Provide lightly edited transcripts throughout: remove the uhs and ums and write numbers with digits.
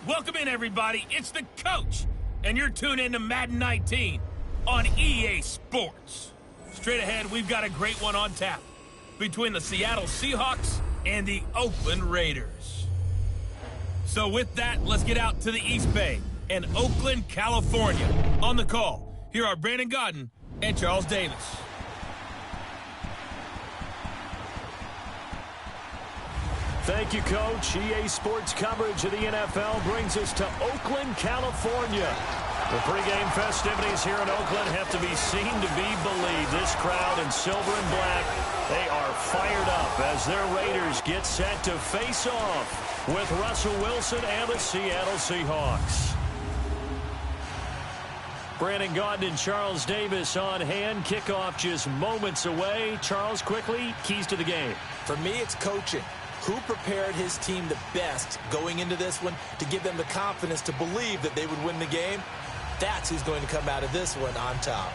Welcome in, everybody. It's the coach, and you're tuned in to Madden 19 on EA Sports. Straight ahead, we've got a great one on tap between the Seattle Seahawks and the Oakland Raiders. So with that, let's get out to the East Bay and Oakland, California. On the call, here are Brandon Godden and Charles Davis. Thank you, Coach. EA Sports coverage of the NFL brings us to Oakland, California. The pregame festivities here in Oakland have to be seen to be believed. This crowd in silver and black, they are fired up as their Raiders get set to face off with Russell Wilson and the Seattle Seahawks. Brandon Godden and Charles Davis on hand. Kickoff just moments away. Charles, quickly, keys to the game. For me, it's coaching. Who prepared his team the best going into this one to give them the confidence to believe that they would win the game? That's who's going to come out of this one on top.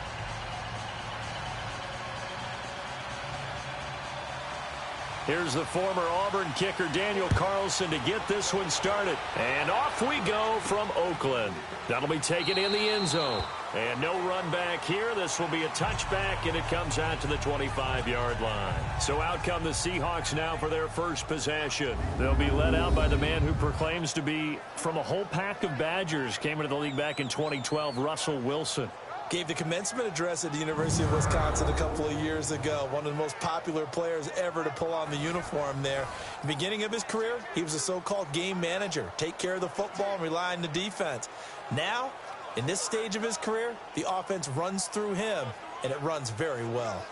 Here's the former Auburn kicker, Daniel Carlson, to get this one started. And off we go from Oakland. That'll be taken in the end zone. And no run back here. This will be a touchback, and it comes out to the 25-yard line. So out come the Seahawks now for their first possession. They'll be led out by the man who proclaims to be from a whole pack of Badgers. Came into the league back in 2012, Russell Wilson. Gave the commencement address at the University of Wisconsin a couple of years ago. One of the most popular players ever to pull on the uniform there. The beginning of his career, he was a so-called game manager. Take care of the football and rely on the defense. Now, in this stage of his career, the offense runs through him, and it runs very well.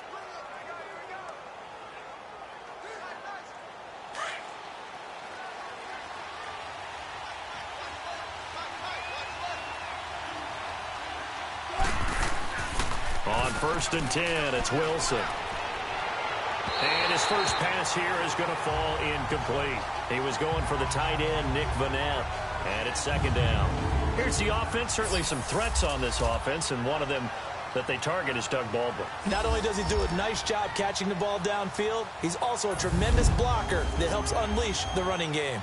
On 1st and 10, it's Wilson. And his first pass here is going to fall incomplete. He was going for the tight end, Nick Vanette. And it's second down. Here's the offense. Certainly some threats on this offense, and one of them that they target is Doug Baldwin. Not only does he do a nice job catching the ball downfield, he's also a tremendous blocker that helps unleash the running game.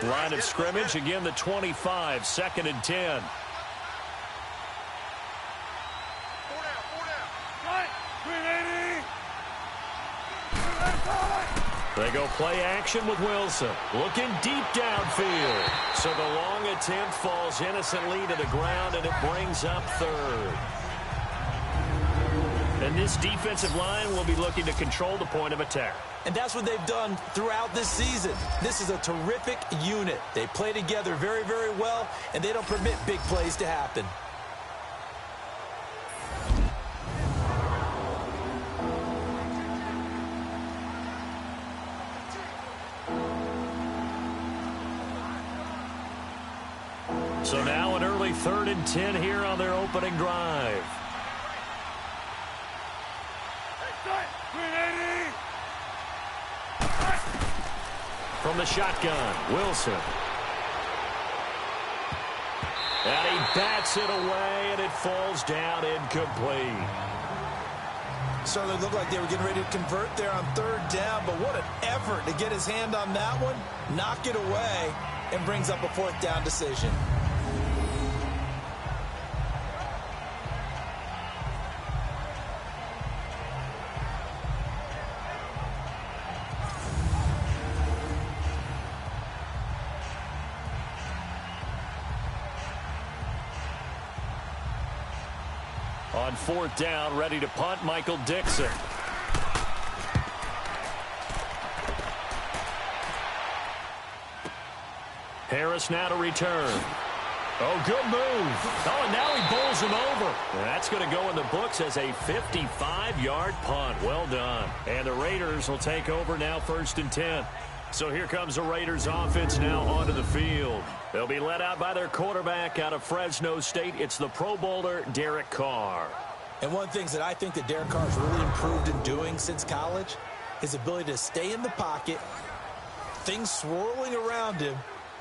Line of scrimmage, again the 25, 2nd and 10. They go play action with Wilson. Looking deep downfield. So the long attempt falls innocently to the ground, and it brings up 3rd. And this defensive line will be looking to control the point of attack. And that's what they've done throughout this season. This is a terrific unit. They play together very, very well, and they don't permit big plays to happen. So now an early 3rd and 10 here on their opening drive. From the shotgun, Wilson. And he bats it away, and it falls down incomplete. Certainly looked like they were getting ready to convert there on 3rd down, but what an effort to get his hand on that one, knock it away, and brings up a 4th down decision. On 4th down, ready to punt, Michael Dixon. Harris now to return. Oh, good move. Oh, and now he bowls him over. That's going to go in the books as a 55-yard punt. Well done. And the Raiders will take over now, 1st and 10. So here comes the Raiders offense now onto the field. They'll be led out by their quarterback out of Fresno State. It's the Pro Bowler, Derek Carr. And one of the things that I think that Derek Carr has really improved in doing since college, his ability to stay in the pocket, things swirling around him,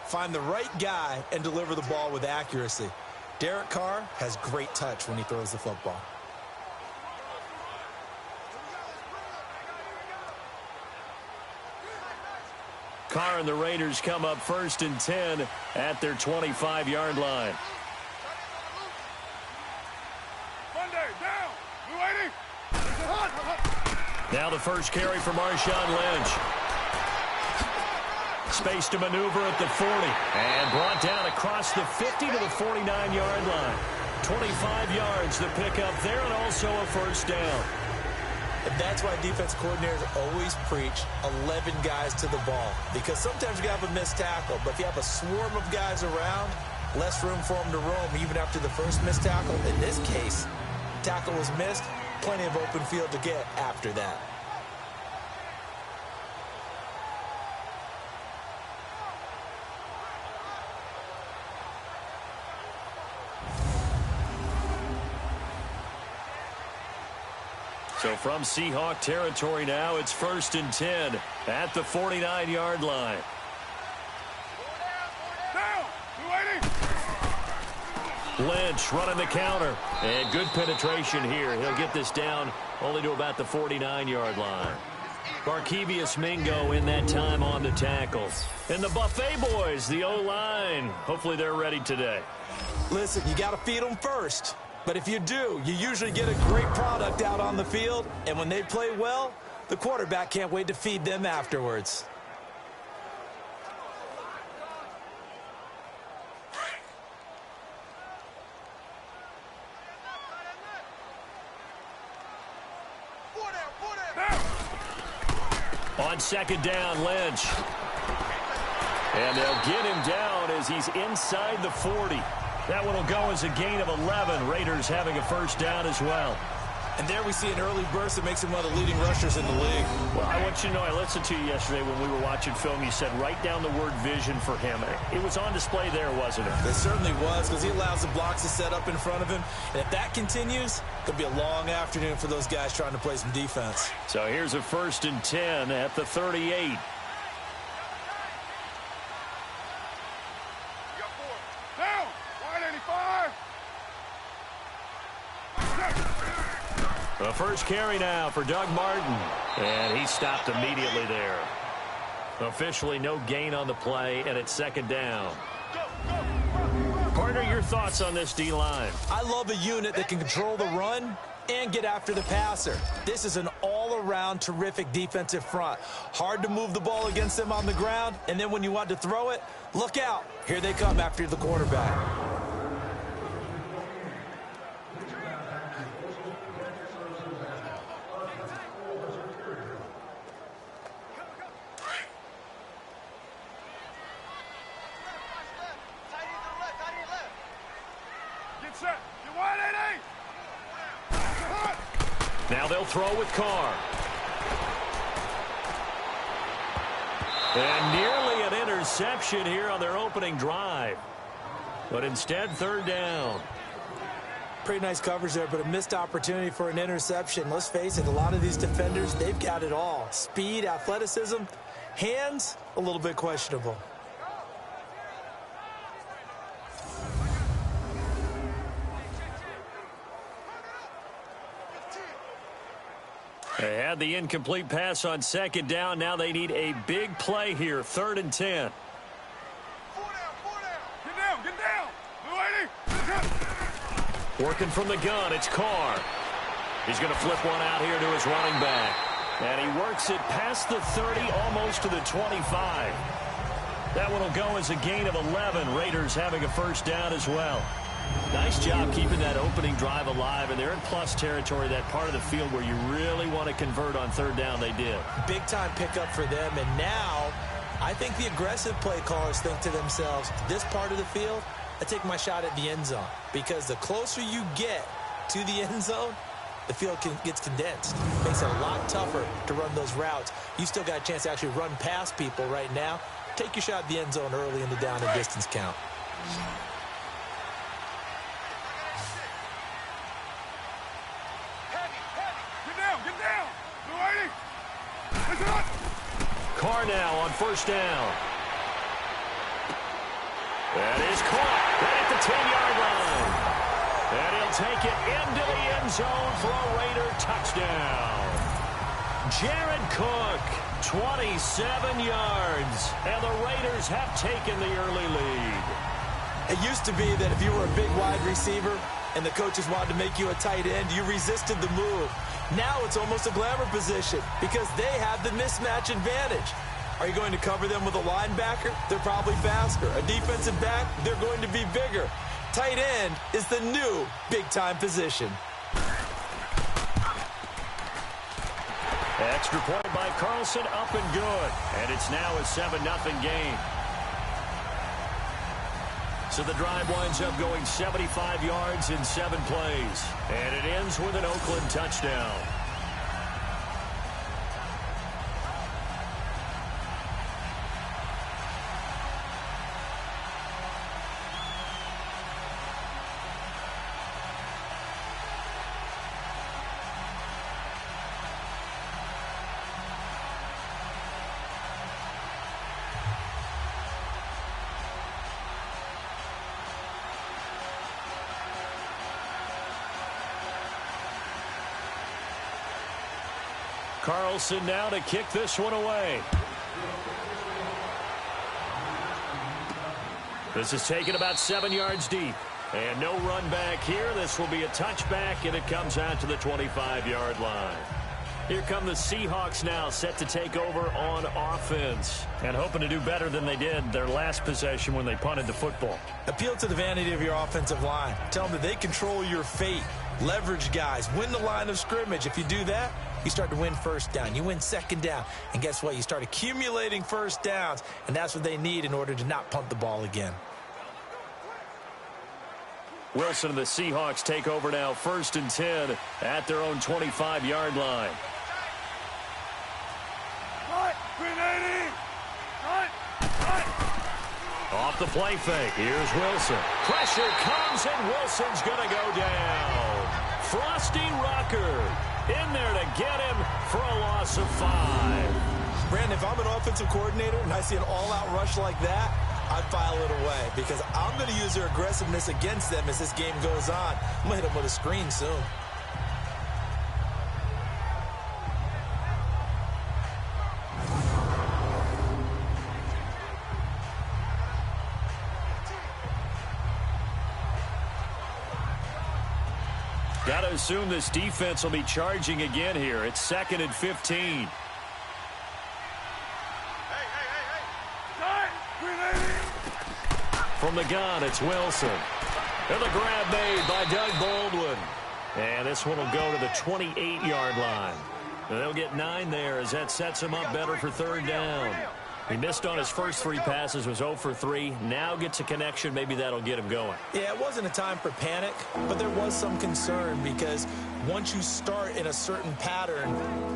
find the right guy, and deliver the ball with accuracy. Derek Carr has great touch when he throws the football. Carr and the Raiders come up 1st and 10 at their 25-yard line. Now the first carry for Marshawn Lynch. Space to maneuver at the 40. And brought down across the 50 to the 49-yard line. 25 yards the pickup there, and also a first down. And that's why defense coordinators always preach 11 guys to the ball. Because sometimes you have a missed tackle, but if you have a swarm of guys around, less room for them to roam even after the first missed tackle. In this case, tackle was missed, plenty of open field to get after that. So from Seahawk territory now, it's 1st and 10 at the 49-yard line. Lynch running the counter. And good penetration here. He'll get this down only to about the 49-yard line. Barkevius Mingo in that time on the tackle. And the Buffet boys, the O-line. Hopefully they're ready today. Listen, you got to feed them first. But if you do, you usually get a great product out on the field. And when they play well, the quarterback can't wait to feed them afterwards. On 2nd down, Lynch. And they'll get him down as he's inside the 40. That one will go as a gain of 11. Raiders having a first down as well. And there we see an early burst that makes him one of the leading rushers in the league. Well, I want you to know, I listened to you yesterday when we were watching film. You said write down the word vision for him. It was on display there, wasn't it? It certainly was, because he allows the blocks to set up in front of him. And if that continues, it'll be a long afternoon for those guys trying to play some defense. So here's a 1st and 10 at the 38. The first carry now for Doug Martin. And he stopped immediately there. Officially no gain on the play, and it's 2nd down. Partner, your thoughts on this D-line? I love a unit that can control the run and get after the passer. This is an all-around terrific defensive front. Hard to move the ball against them on the ground, and then when you want to throw it, look out. Here they come after the quarterback. Now they'll throw with Carr. And nearly an interception here on their opening drive. But instead, 3rd down. Pretty nice coverage there, but a missed opportunity for an interception. Let's face it, a lot of these defenders, they've got it all. Speed, athleticism, hands, a little bit questionable. They had the incomplete pass on 2nd down. Now they need a big play here. 3rd and 10. Get down. Working from the gun, it's Carr. He's going to flip one out here to his running back. And he works it past the 30, almost to the 25. That one will go as a gain of 11. Raiders having a first down as well. Nice job keeping that opening drive alive, and they're in plus territory, that part of the field where you really want to convert on 3rd down. They did. Big time pickup for them, and now I think the aggressive play callers think to themselves, this part of the field, I take my shot at the end zone, because the closer you get to the end zone, the field gets condensed. Makes it a lot tougher to run those routes. You still got a chance to actually run past people right now. Take your shot at the end zone early in the down and distance count. Carr now on 1st down. That is caught right at the 10-yard line. And he'll take it into the end zone for a Raider touchdown. Jared Cook, 27 yards. And the Raiders have taken the early lead. It used to be that if you were a big wide receiver and the coaches wanted to make you a tight end, you resisted the move. Now it's almost a glamour position because they have the mismatch advantage. Are you going to cover them with a linebacker? They're probably faster. A defensive back? They're going to be bigger. Tight end is the new big-time position. Extra point by Carlson, up and good. And it's now a 7-0 game. So the drive winds up going 75 yards in 7 plays. And it ends with an Oakland touchdown. Carlson now to kick this one away. This is taken about 7 yards deep. And no run back here. This will be a touchback, and it comes out to the 25-yard line. Here come the Seahawks now, set to take over on offense. And hoping to do better than they did their last possession when they punted the football. Appeal to the vanity of your offensive line. Tell them that they control your fate. Leverage guys. Win the line of scrimmage. If you do that, you start to win first down. You win second down. And guess what? You start accumulating first downs. And that's what they need in order to not punt the ball again. Wilson and the Seahawks take over now, 1st and 10 at their own 25-yard line. Off the play fake. Here's Wilson. Pressure comes, and Wilson's going to go down. Frosty Rucker in there to get him for a loss of 5. Brandon, if I'm an offensive coordinator and I see an all-out rush like that, I'd file it away because I'm going to use their aggressiveness against them as this game goes on. I'm going to hit them with a screen soon. Got to assume this defense will be charging again here. It's 2nd and 15. From the gun, it's Wilson. And the grab made by Doug Baldwin. And this one will go to the 28-yard line. And they'll get 9 there as that sets him up better for 3rd down. He missed on his first 3 passes, was 0 for 3. Now gets a connection. Maybe that'll get him going. Yeah, it wasn't a time for panic, but there was some concern because once you start in a certain pattern,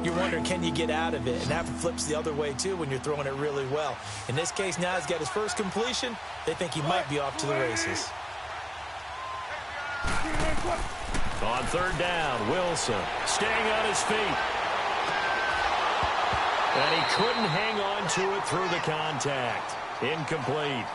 you're wondering, can you get out of it? And that flips the other way, too, when you're throwing it really well. In this case, now he's got his first completion. They think he might be off to the races. On 3rd down, Wilson staying on his feet. And he couldn't hang on to it through the contact. Incomplete.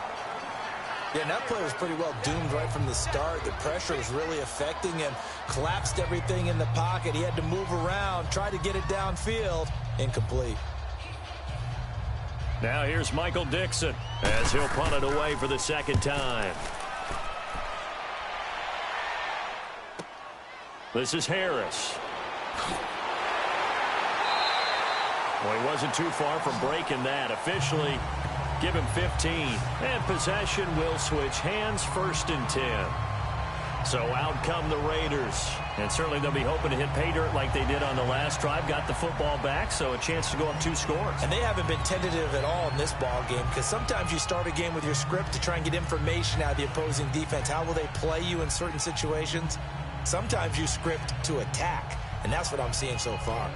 Yeah, and that play was pretty well doomed right from the start. The pressure was really affecting him. Collapsed everything in the pocket. He had to move around, try to get it downfield. Incomplete. Now here's Michael Dixon as he'll punt it away for the 2nd time. This is Harris. Well, he wasn't too far from breaking that. Officially, give him 15. And possession will switch hands, 1st and 10. So out come the Raiders. And certainly they'll be hoping to hit pay dirt like they did on the last drive. Got the football back, so a chance to go up 2 scores. And they haven't been tentative at all in this ball game because sometimes you start a game with your script to try and get information out of the opposing defense. How will they play you in certain situations? Sometimes you script to attack, and that's what I'm seeing so far.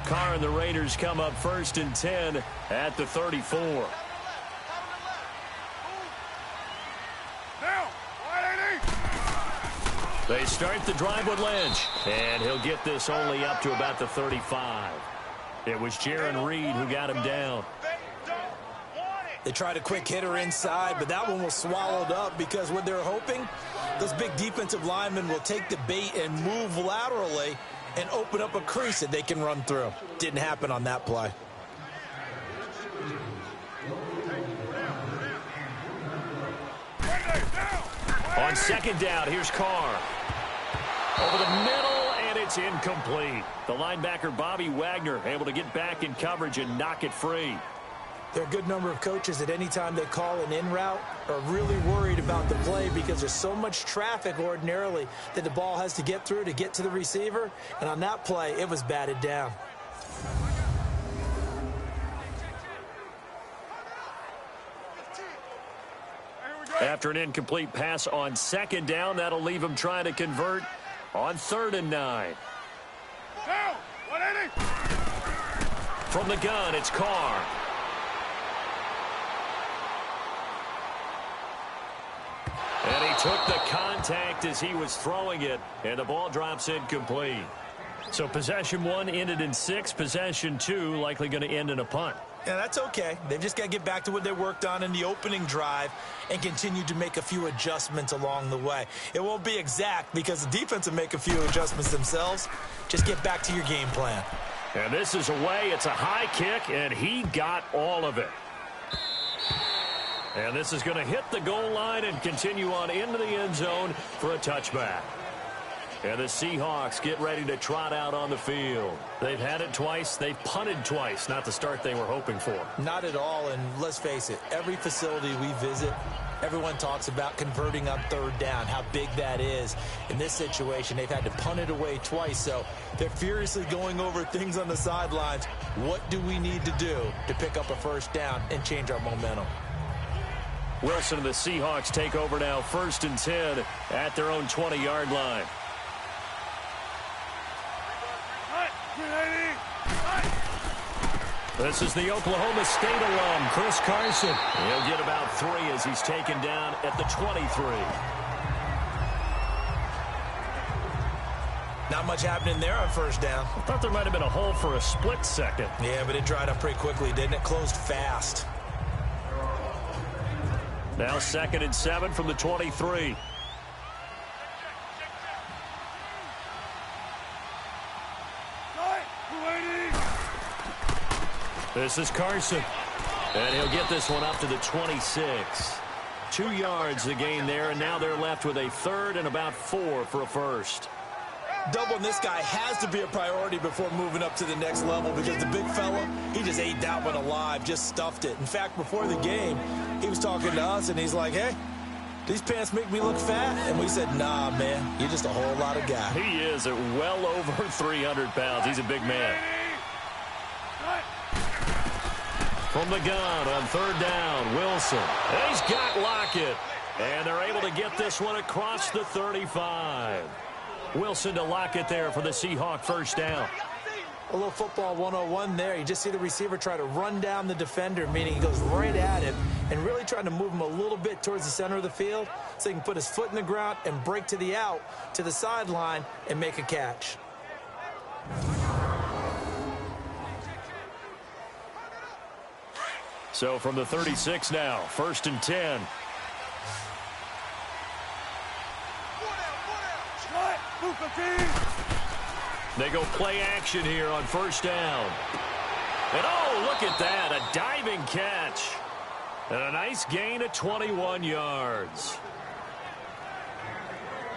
Carr and the Raiders come up 1st and 10 at the 34. They start the drive with Lynch, and he'll get this only up to about the 35. It was Jaron Reed who got him down. They tried a quick hitter inside, but that one was swallowed up because what they're hoping, those big defensive linemen will take the bait and move laterally and open up a crease that they can run through. Didn't happen on that play. On second down, here's Carr. Over the middle, and it's incomplete. The linebacker, Bobby Wagner, able to get back in coverage and knock it free. There are a good number of coaches that any time they call an in route are really worried about the play because there's so much traffic ordinarily that the ball has to get through to get to the receiver. And on that play, it was batted down. After an incomplete pass on second down, that'll leave him trying to convert on 3rd and 9. Down, 180. From the gun, it's Carr. And he took the contact as he was throwing it, and the ball drops incomplete. So possession 1 ended in 6. Possession 2 likely going to end in a punt. Yeah, that's okay. They've just got to get back to what they worked on in the opening drive and continue to make a few adjustments along the way. It won't be exact because the defense will make a few adjustments themselves. Just get back to your game plan. And this is away. It's a high kick, and he got all of it. And this is going to hit the goal line and continue on into the end zone for a touchback. And the Seahawks get ready to trot out on the field. They've had it twice. They've punted twice. Not the start they were hoping for. Not at all, and let's face it, every facility we visit, everyone talks about converting on 3rd down, how big that is. In this situation, they've had to punt it away twice, so they're furiously going over things on the sidelines. What do we need to do to pick up a 1st down and change our momentum? Wilson and the Seahawks take over now, 1st and 10 at their own 20-yard line. This is the Oklahoma State alum, Chris Carson. He'll get about 3 as he's taken down at the 23. Not much happening there on 1st down. I thought there might have been a hole for a split second. Yeah, but it dried up pretty quickly, didn't it? Closed fast. Now 2nd and 7 from the 23. This is Carson. And he'll get this one up to the 26. 2 yards the gain there, and now they're left with a 3rd and about 4 for a 1st. Doubling this guy has to be a priority before moving up to the next level because the big fella, he just ate that one alive, just stuffed it. In fact, before the game, he was talking to us, and he's like, hey, these pants make me look fat? And we said, nah, man, you're just a whole lot of guy. He is at well over 300 pounds. He's a big man. From the gun on 3rd down, Wilson. He's got Lockett. And they're able to get this one across the 35. Wilson to Lockett there for the Seahawk 1st down. A little football 101 there. You just see the receiver try to run down the defender, meaning he goes right at him and really trying to move him a little bit towards the center of the field so he can put his foot in the ground and break to the out, to the sideline, and make a catch. So from the 36 now, 1st and 10. They go play action here on 1st down. And oh, look at that, a diving catch. And a nice gain of 21 yards.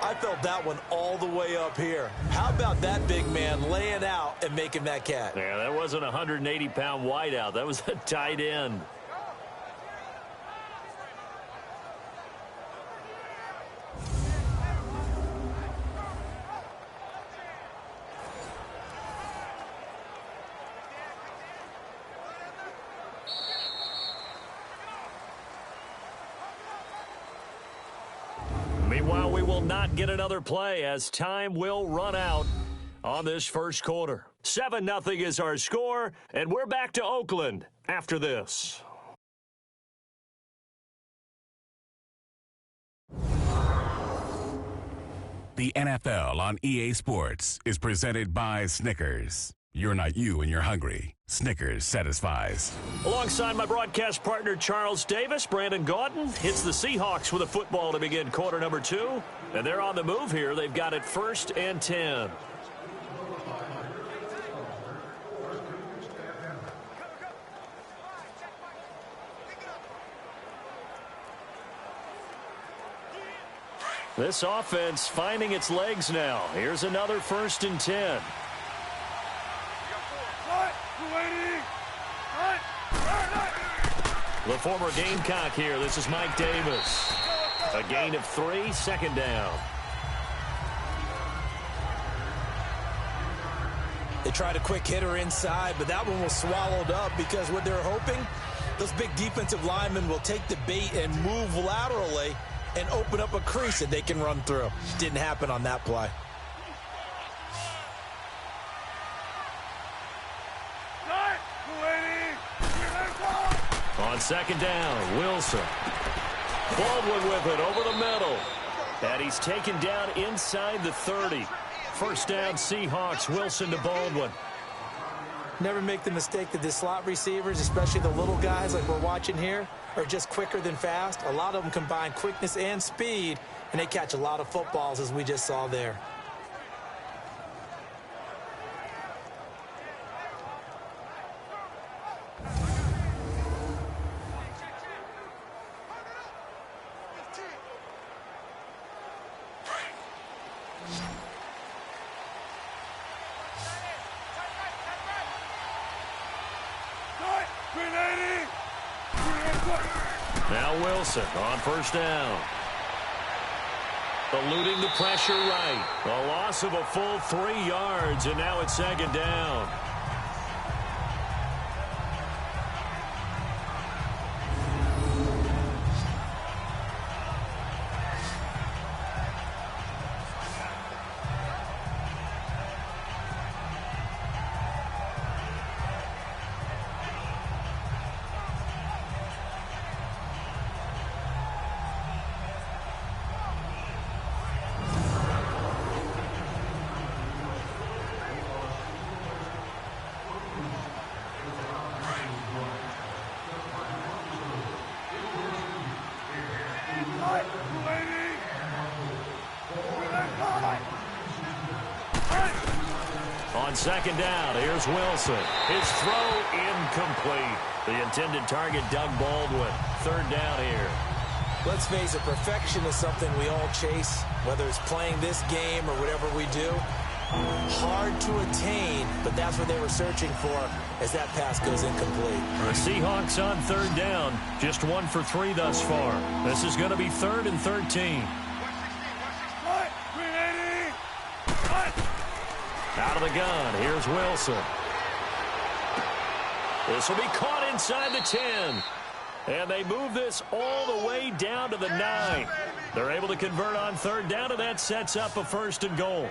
I felt that one all the way up here. How about that big man laying out and making that catch? Yeah, that wasn't a 180-pound wideout. That was a tight end. Meanwhile, we will not get another play as time will run out on this 1st quarter. 7-0 is our score, and we're back to Oakland after this. The NFL on EA Sports is presented by Snickers. You're not you and you're hungry. Snickers satisfies. Alongside my broadcast partner, Charles Davis, Brandon Gaudin hits the Seahawks with a football to begin quarter number 2. And they're on the move here. They've got it 1st and 10. This offense finding its legs now. Here's another 1st and 10. The former Gamecock here. This is Mike Davis. A gain of 3, 2nd down. They tried a quick hitter inside, but that one was swallowed up because what they're hoping, those big defensive linemen will take the bait and move laterally and open up a crease that they can run through. Didn't happen on that play. On 2nd down, Wilson. Baldwin with it over the middle. And he's taken down inside the 30. 1st down, Seahawks. Wilson to Baldwin. Never make the mistake that the slot receivers, especially the little guys like we're watching here, are just quicker than fast. A lot of them combine quickness and speed, and they catch a lot of footballs, as we just saw there. Now Wilson on 1st down. Eluding the pressure right. A loss of a full 3 yards, and now it's 2nd down. On 2nd down, here's Wilson. His throw incomplete. The intended target, Doug Baldwin. 3rd down here. Let's face it, perfection is something we all chase, whether it's playing this game or whatever we do. Hard to attain, but that's what they were searching for as that pass goes incomplete. The Seahawks on 3rd down, just 1 for 3 thus far. This is going to be 3rd and 13. Out of the gun, here's Wilson. This will be caught inside the 10. And they move this all the way down to the 9. They're able to convert on 3rd down, and that sets up a 1st and goal.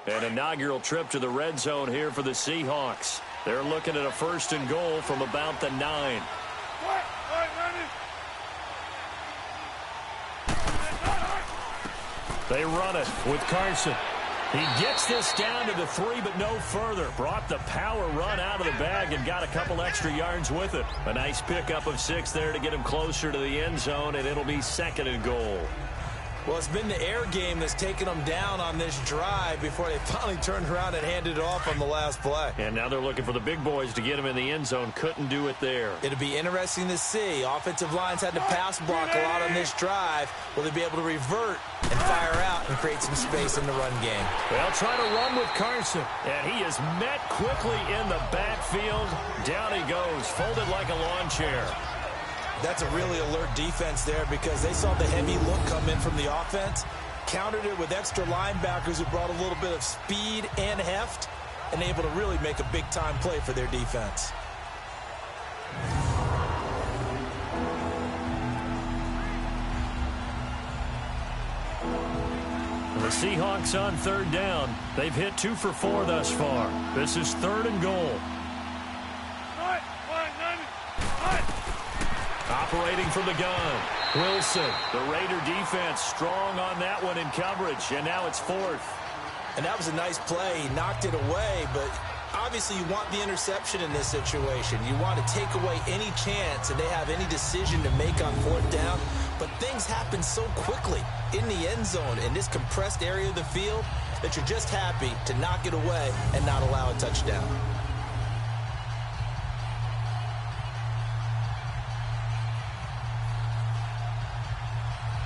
An inaugural trip to the red zone here for the Seahawks. They're looking at a 1st and goal from about the 9. They run it with Carson. He gets this down to the 3, but no further. Brought the power run out of the bag and got a couple extra yards with it. A nice pickup of 6 there to get him closer to the end zone, and it'll be 2nd and goal. Well, it's been the air game that's taken them down on this drive before they finally turned around and handed it off on the last play. And now they're looking for the big boys to get him in the end zone. Couldn't do it there. It'll be interesting to see. Offensive lines had to pass block a lot on this drive. Will they be able to revert and fire out and create some space in the run game? They'll try to run with Carson. And he is met quickly in the backfield. Down he goes, folded like a lawn chair. That's a really alert defense there because they saw the heavy look come in from the offense, countered it with extra linebackers who brought a little bit of speed and heft, and able to really make a big-time play for their defense. The Seahawks on third down. They've hit 2 for 4 thus far. This is 3rd and goal. Operating from the gun, Wilson. The Raider defense strong on that one in coverage, and now it's 4th. And that was a nice play. He knocked it away, but obviously you want the interception in this situation. You want to take away any chance and they have any decision to make on 4th down. But things happen so quickly in the end zone in this compressed area of the field that you're just happy to knock it away and not allow a touchdown.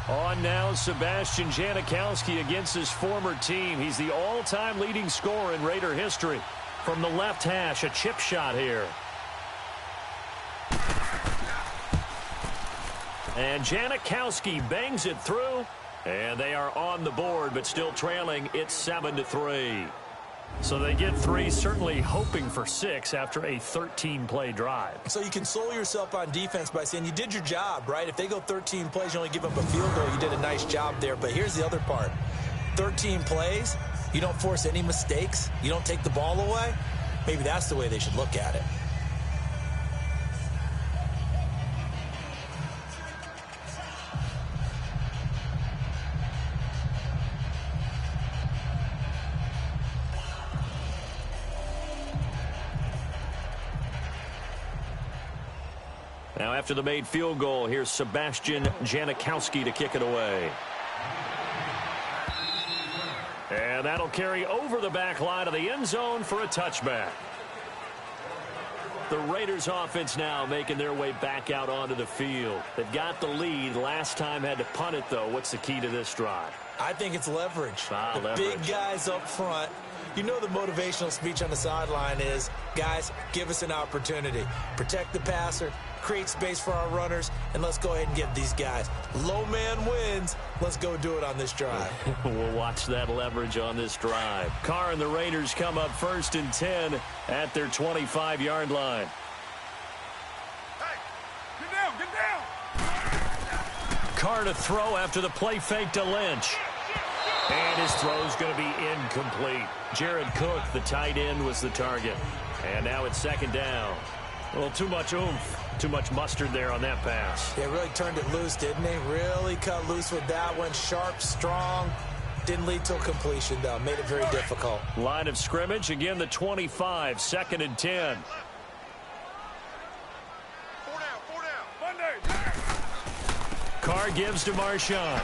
On now, Sebastian Janikowski against his former team. He's the all-time leading scorer in Raider history. From the left hash, a chip shot here. And Janikowski bangs it through. And they are on the board, but still trailing. It's 7-3. So they get 3, certainly hoping for 6 after a 13-play drive. So you console yourself on defense by saying you did your job, right? If they go 13 plays, you only give up a field goal. You did a nice job there. But here's the other part. 13 plays, you don't force any mistakes. You don't take the ball away. Maybe that's the way they should look at it. Now after the made field goal, here's Sebastian Janikowski to kick it away. And that'll carry over the back line of the end zone for a touchback. The Raiders offense now making their way back out onto the field. They've got the lead. Last time had to punt it, though. What's the key to this drive? I think it's leverage. Leverage. Big guys up front. You know the motivational speech on the sideline is, guys, give us an opportunity. Protect the passer, create space for our runners, and let's go ahead and get these guys. Low man wins. Let's go do it on this drive. We'll watch that leverage on this drive. Carr and the Raiders come up 1st and 10 at their 25-yard line. Hey, get down! Carr to throw after the play fake to Lynch. And his throw's going to be incomplete. Jared Cook, the tight end, was the target. And now it's 2nd down. A little too much oomph, too much mustard there on that pass. They really turned it loose, didn't they? Really cut loose with that one. Sharp, strong. Didn't lead to a completion, though. Made it very difficult. Line of scrimmage, again the 25, 2nd and 10. 4 down. Monday. Carr gives to Marshawn.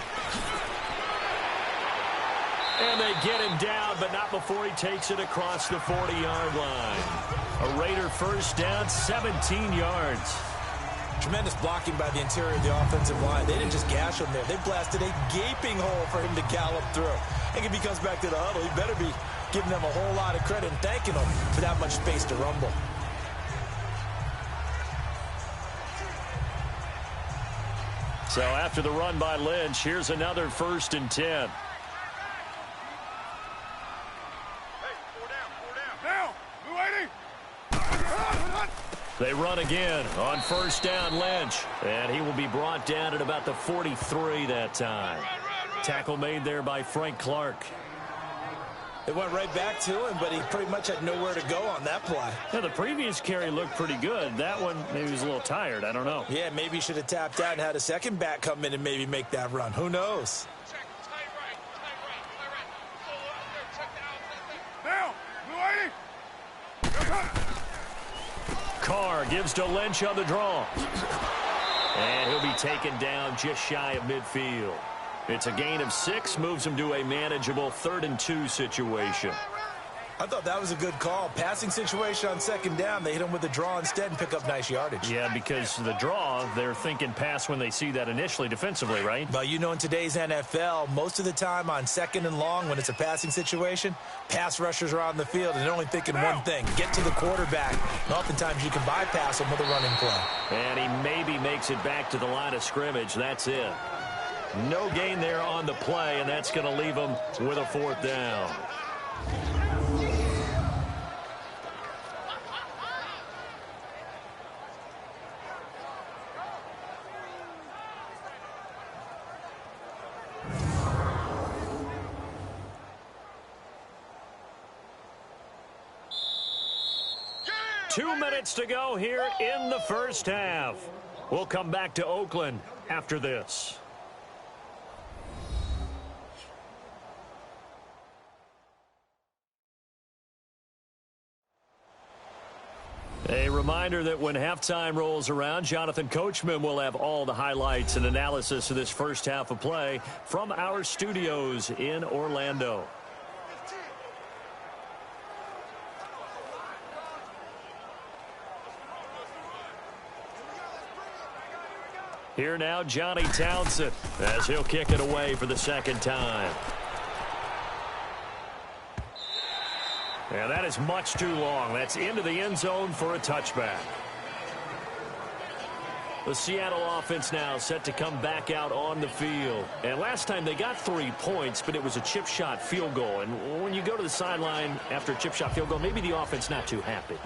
And they get him down, but not before he takes it across the 40-yard line. A Raider 1st down, 17 yards. Tremendous blocking by the interior of the offensive line. They didn't just gash him there. They blasted a gaping hole for him to gallop through. I think if he comes back to the huddle, he better be giving them a whole lot of credit and thanking them for that much space to rumble. So after the run by Lynch, here's another 1st and 10. They run again on 1st down, Lynch. And he will be brought down at about the 43 that time. Tackle made there by Frank Clark. It went right back to him, but he pretty much had nowhere to go on that play. Yeah, the previous carry looked pretty good. That one, maybe he was a little tired. I don't know. Yeah, maybe he should have tapped out and had a second back come in and maybe make that run. Who knows? Carr gives to Lynch on the draw. And he'll be taken down just shy of midfield. It's a gain of 6, moves him to a manageable 3rd and 2 situation. I thought that was a good call. Passing situation on second down. They hit him with a draw instead and pick up nice yardage. Yeah, because the draw, they're thinking pass when they see that initially defensively, right? Well, you know, in today's NFL, most of the time on second and long, when it's a passing situation, pass rushers are on the field and they're only thinking one thing, get to the quarterback. And oftentimes you can bypass them with a running play. And he maybe makes it back to the line of scrimmage. That's it. No gain there on the play, and that's going to leave him with a 4th down. Two minutes to go here in the first half. We'll come back to Oakland after this. A reminder that when halftime rolls around, Jonathan Coachman will have all the highlights and analysis of this first half of play from our studios in Orlando. Here now, Johnny Townsend, as he'll kick it away for the second time. And that is much too long. That's into the end zone for a touchback. The Seattle offense now set to come back out on the field. And last time they got 3 points, but it was a chip shot field goal. And when you go to the sideline after a chip shot field goal, maybe the offense not too happy.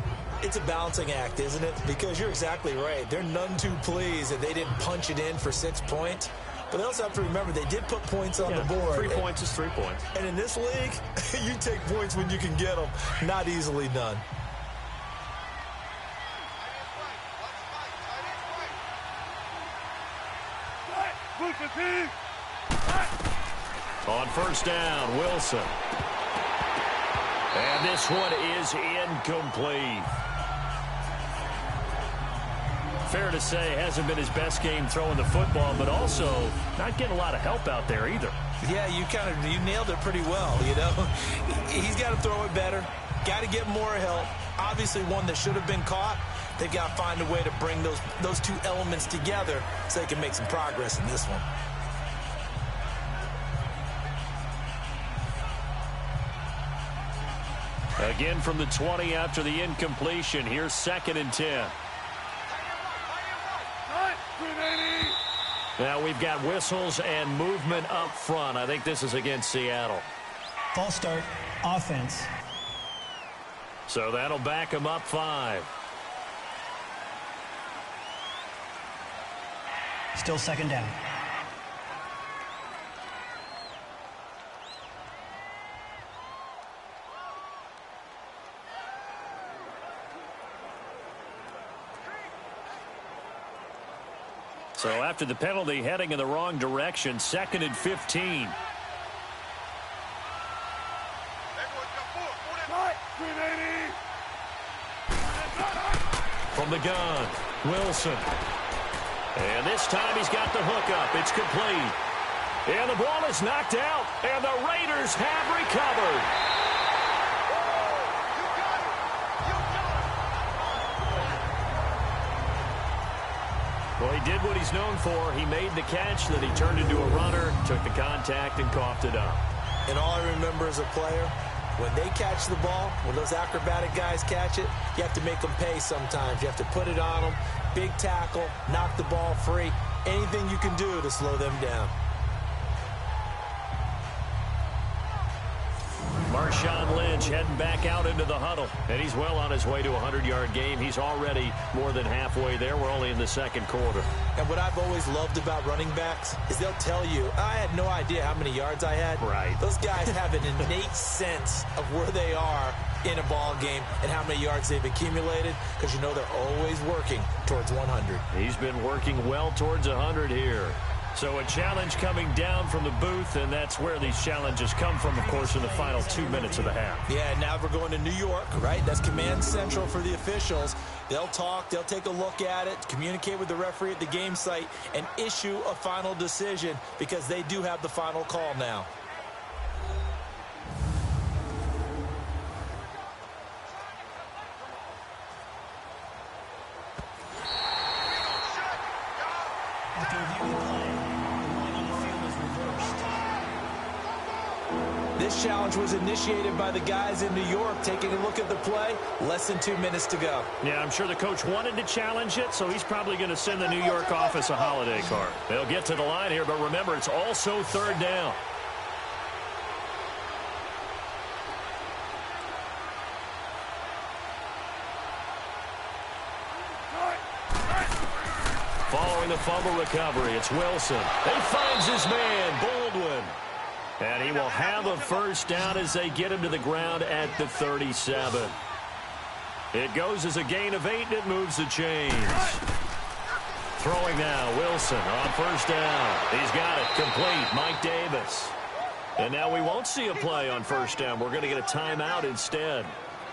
It's a balancing act, isn't it? Because you're exactly right. They're none too pleased that they didn't punch it in for 6 points. But they also have to remember they did put points on the board. 3 points is 3 points. And in this league, you take points when you can get them. Not easily done. On first down, Wilson. And this one is incomplete. Fair to say, hasn't been his best game throwing the football, but also not getting a lot of help out there either. Yeah, you nailed it pretty well, you know. He's got to throw it better. Got to get more help. Obviously one that should have been caught. They've got to find a way to bring those two elements together so they can make some progress in this one. Again from the 20 after the incompletion. Here's 2nd and 10. Now we've got whistles and movement up front. I think this is against Seattle. False start, offense. So that'll back them up 5. Still 2nd down. So after the penalty, heading in the wrong direction, 2nd and 15. From the gun, Wilson. And this time he's got the hookup. It's complete. And the ball is knocked out, and the Raiders have recovered. Well, he did what he's known for. He made the catch, then he turned into a runner, took the contact, and coughed it up. And all I remember as a player, when they catch the ball, when those acrobatic guys catch it, you have to make them pay sometimes. You have to put it on them, big tackle, knock the ball free, anything you can do to slow them down. Marshawn Lynch heading back out into the huddle, and he's well on his way to a 100-yard game. He's already more than halfway there. We're only in the second quarter. And what I've always loved about running backs is they'll tell you, I had no idea how many yards I had. Right. Those guys have an innate sense of where they are in a ball game and how many yards they've accumulated, because you know they're always working towards 100. He's been working well towards 100 here. So a challenge coming down from the booth, and that's where these challenges come from, of course, in the final 2 minutes of the half. Yeah, now we're going to New York, right? That's command central for the officials. They'll talk, they'll take a look at it, communicate with the referee at the game site, and issue a final decision, because they do have the final call now. After reviewing the play, the line on the field was reversed. This challenge was initiated by the guys in New York. Taking a look at the play, less than 2 minutes to go. Yeah, I'm sure the coach wanted to challenge it, so he's probably going to send the New York office a holiday card. They'll get to the line here, but remember, it's also third down. Following the fumble recovery, it's Wilson. He finds his man, Baldwin. And he will have a first down as they get him to the ground at the 37. It goes as a gain of 8, and it moves the chains. Throwing now, Wilson on first down. He's got it, complete, Mike Davis. And now we won't see a play on first down. We're going to get a timeout instead,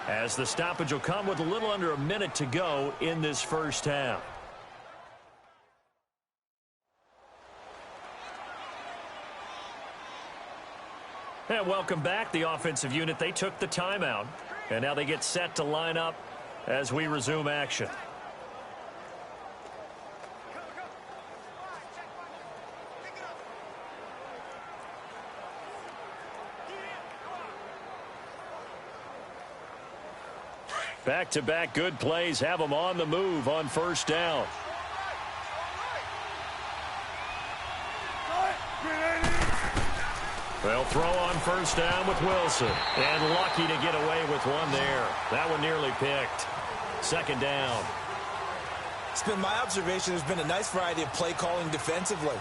as the stoppage will come with a little under a minute to go in this first half. And welcome back. The offensive unit, they took the timeout, and now they get set to line up as we resume action. Back-to-back good plays have them on the move on first down. They'll throw on first down with Wilson. And lucky to get away with one there. That one nearly picked. Second down. It's been my observation there's been a nice variety of play calling defensively.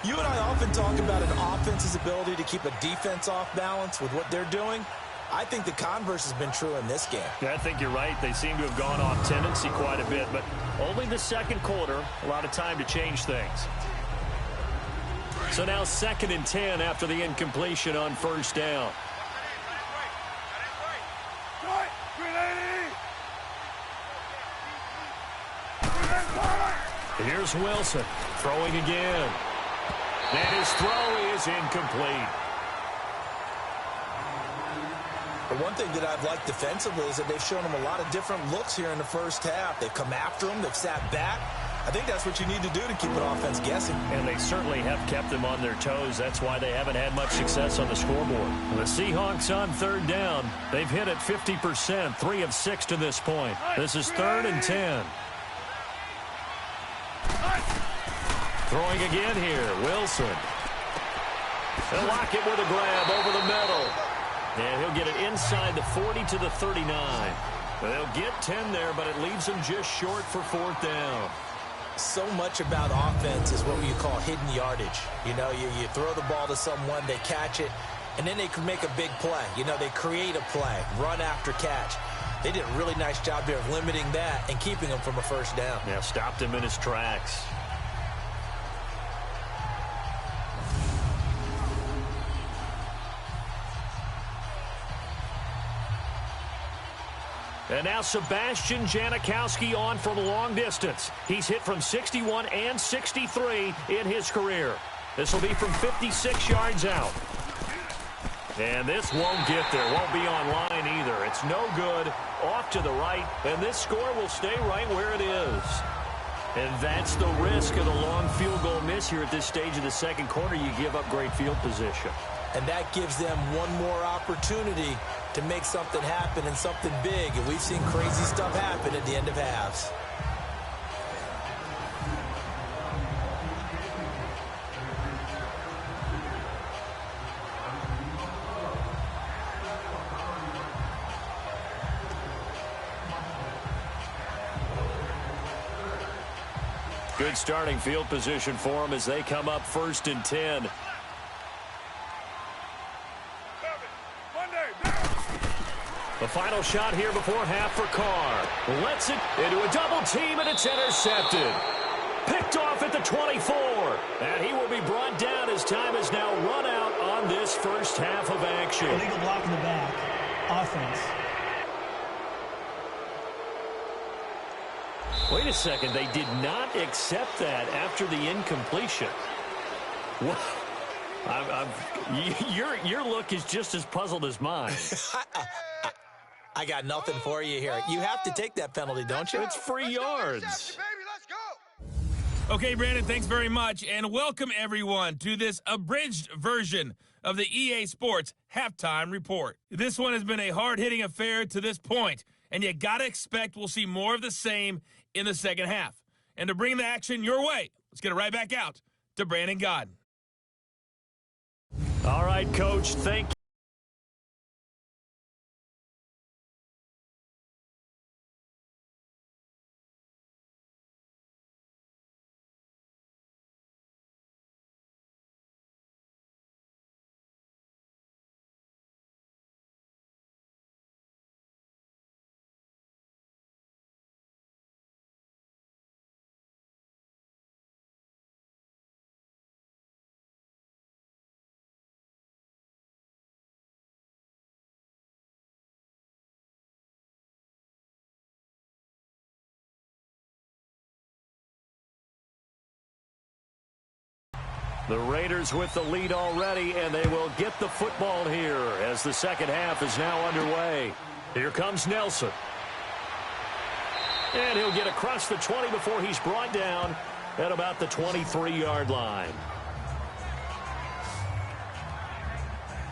You and I often talk about an offense's ability to keep a defense off balance with what they're doing. I think the converse has been true in this game. Yeah, I think you're right. They seem to have gone off tendency quite a bit, but only the second quarter, a lot of time to change things. So now 2nd and 10 after the incompletion on first down. Here's Wilson throwing again. And his throw is incomplete. The one thing that I've liked defensively is that they've shown them a lot of different looks here in the first half. They've come after them. They've sat back. I think that's what you need to do to keep an offense guessing. And they certainly have kept them on their toes. That's why they haven't had much success on the scoreboard. The Seahawks on third down. They've hit it 50%, 3 of 6 to this point. This is 3rd and 10. Throwing again here, Wilson. They'll lock it with a grab over the middle. And he'll get it inside the 40 to the 39. They'll get 10 there, but it leaves them just short for 4th down. So much about offense is what you call hidden yardage. You know, you throw the ball to someone, they catch it, and then they can make a big play. You know, they create a play, run after catch. They did a really nice job there of limiting that and keeping him from a first down. Yeah, stopped him in his tracks. And now Sebastian Janikowski on from long distance. He's hit from 61 and 63 in his career. This will be from 56 yards out. And this won't get there. Won't be on line either. It's no good. Off to the right. And this score will stay right where it is. And that's the risk of the long field goal miss here at this stage of the second quarter. You give up great field position. And that gives them one more opportunity to make something happen and something big. And we've seen crazy stuff happen at the end of halves. Good starting field position for them as they come up 1st and 10. The final shot here before half for Carr. Lets it into a double team, and it's intercepted. Picked off at the 24. And he will be brought down as time is now run out on this first half of action. Illegal block in the back. Offense. Wait a second. They did not accept that after the incompletion. What? Your look is just as puzzled as mine. I got nothing for you here. You have to take that penalty, don't you? It's free yards. Baby, let's go. Okay, Brandon, thanks very much, and welcome everyone to this abridged version of the EA Sports Halftime Report. This one has been a hard-hitting affair to this point, and you gotta expect we'll see more of the same in the second half. And to bring the action your way, let's get it right back out to Brandon Godden. All right, Coach, thank you. The Raiders with the lead already, and they will get the football here as the second half is now underway. Here comes Nelson. And he'll get across the 20 before he's brought down at about the 23-yard line.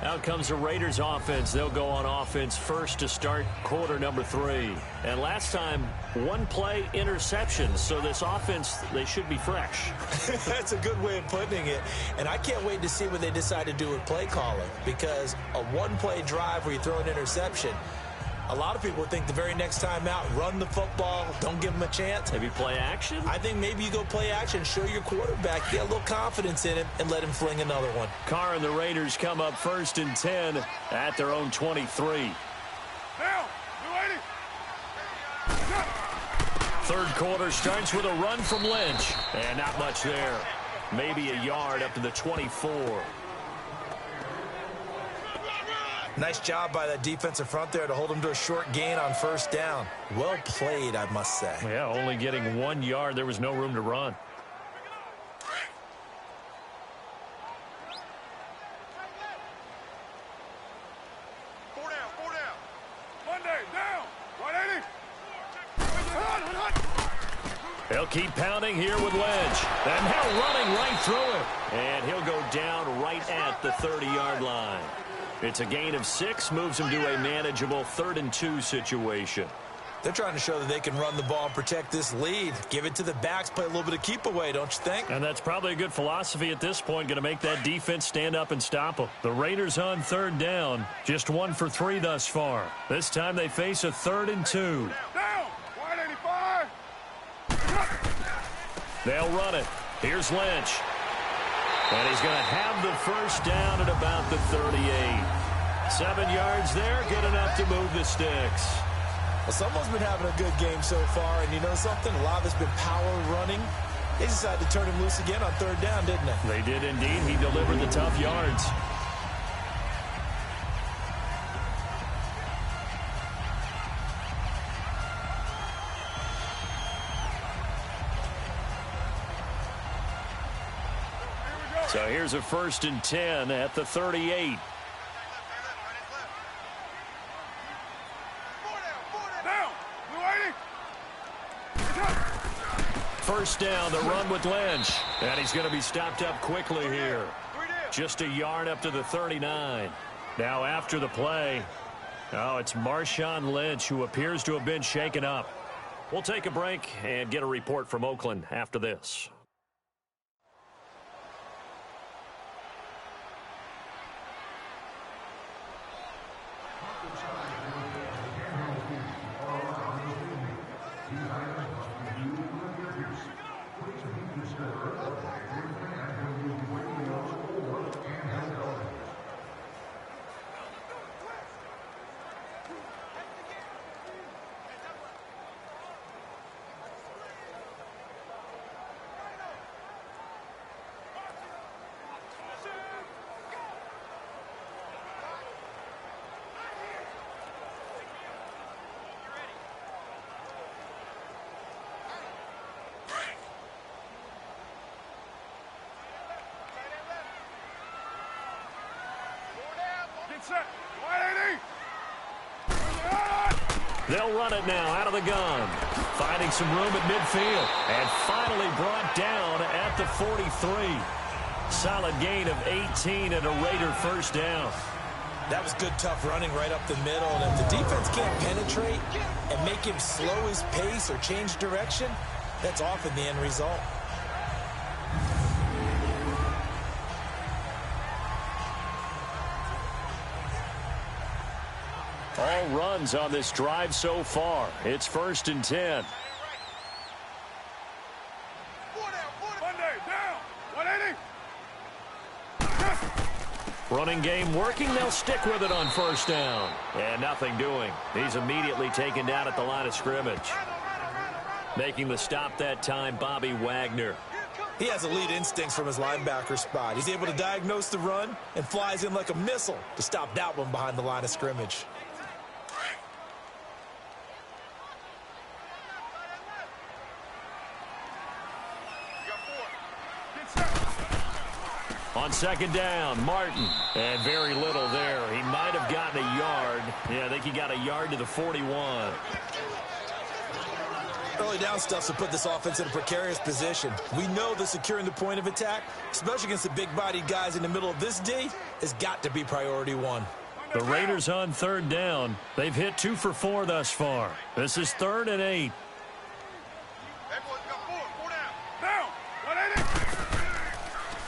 Out comes the Raiders offense. They'll go on offense first to start quarter number 3. And last time, one play interception. So this offense, they should be fresh. That's a good way of putting it. And I can't wait to see what they decide to do with play calling, because a one-play drive where you throw an interception, a lot of people think the very next time out, run the football, don't give them a chance. Maybe play action? I think maybe you go play action, show your quarterback, get a little confidence in him, and let him fling another one. Carr and the Raiders come up 1st and 10 at their own 23. Down. Third quarter starts with a run from Lynch. And not much there. Maybe a yard up to the 24. Nice job by that defensive front there to hold him to a short gain on first down. Well played, I must say. Yeah, only getting 1 yard. There was no room to run. Four down. Monday, down. 180. They'll keep pounding here with Lynch. And now running right through it. And he'll go down right at the 30-yard line. It's a gain of 6, moves him to a manageable 3rd and 2 situation. They're trying to show that they can run the ball and protect this lead. Give it to the backs, play a little bit of keep away, don't you think? And that's probably a good philosophy at this point, going to make that defense stand up and stop them. The Raiders on 3rd down, just 1 for 3 thus far. This time they face a 3rd and 2. Down. 185. They'll run it. Here's Lynch. And he's going to have the first down at about the 38. 7 yards there, good enough to move the sticks. Well, someone's been having a good game so far, and you know something? A lot of it's been power running. They decided to turn him loose again on 3rd down, didn't they? They did indeed. He delivered the tough yards. So here's a 1st and 10 at the 38. First down, the run with Lynch. And he's going to be stopped up quickly here. Just a yard up to the 39. Now after the play, it's Marshawn Lynch who appears to have been shaken up. We'll take a break and get a report from Oakland after this. Get set. 180. They'll run it now out of the gun. Finding some room at midfield. And finally brought down at the 43. Solid gain of 18 and a Raider first down. That was good, tough running right up the middle. And if the defense can't penetrate and make him slow his pace or change direction, that's often the end result. All runs on this drive so far. It's 1st and 10. Monday, down. 180. Running game working. They'll stick with it on 1st down. And nothing doing. He's immediately taken down at the line of scrimmage. Making the stop that time, Bobby Wagner. He has elite instincts from his linebacker spot. He's able to diagnose the run and flies in like a missile to stop that one behind the line of scrimmage. On 2nd down, Martin. And very little there. He might have gotten a yard. Yeah, I think he got a yard to the 41. Early down stuff to put this offense in a precarious position. We know that securing the point of attack, especially against the big-bodied guys in the middle of this D, has got to be priority one. The Raiders on 3rd down. They've hit 2 for 4 thus far. This is 3rd and 8.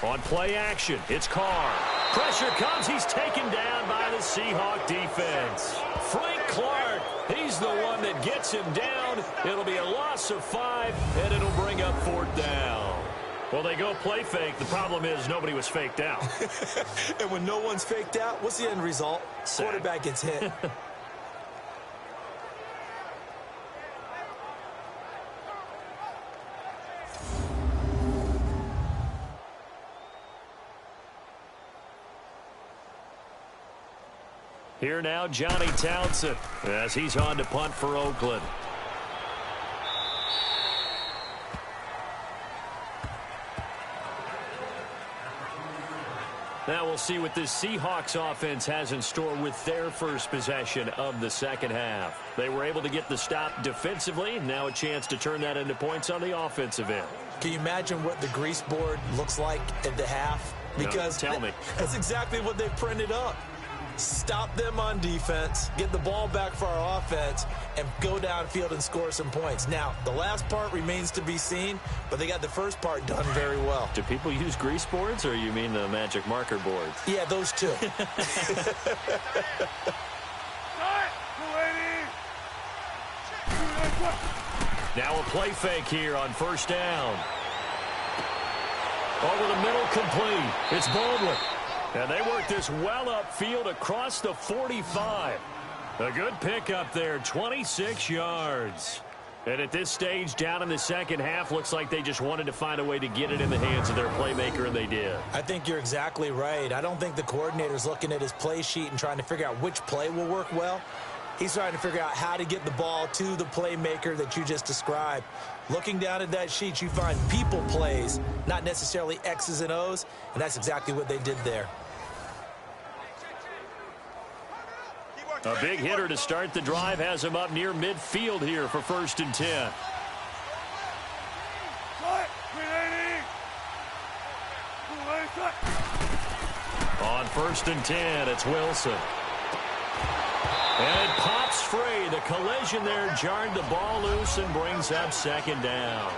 On play action, it's Carr. Pressure comes. He's taken down by the Seahawk defense. Frank Clark, he's the one that gets him down. It'll be a loss of 5, and it'll bring up 4th down. Well, they go play fake. The problem is nobody was faked out. And when no one's faked out, what's the end result? Sack. Quarterback gets hit. Here now, Johnny Townsend, as he's on to punt for Oakland. Now we'll see what this Seahawks offense has in store with their first possession of the 2nd half. They were able to get the stop defensively. Now a chance to turn that into points on the offensive end. Can you imagine what the grease board looks like at the half? Because no, tell me. That's exactly what they printed up. Stop them on defense, get the ball back for our offense, and go downfield and score some points. Now, the last part remains to be seen, but they got the first part done very well. Do people use grease boards, or you mean the magic marker boards? Yeah, those two. Now a play fake here on 1st down. Over the middle, complete. It's Baldwin. And they work this well upfield across the 45. A good pickup there, 26 yards. And at this stage, down in the 2nd half, looks like they just wanted to find a way to get it in the hands of their playmaker, and they did. I think you're exactly right. I don't think the coordinator's looking at his play sheet and trying to figure out which play will work well. He's trying to figure out how to get the ball to the playmaker that you just described. Looking down at that sheet, you find people plays, not necessarily X's and O's, and that's exactly what they did there. A big hitter to start the drive has him up near midfield here for 1st and 10. On 1st and 10, it's Wilson. And it pops free. The collision there jarred the ball loose and brings up 2nd down.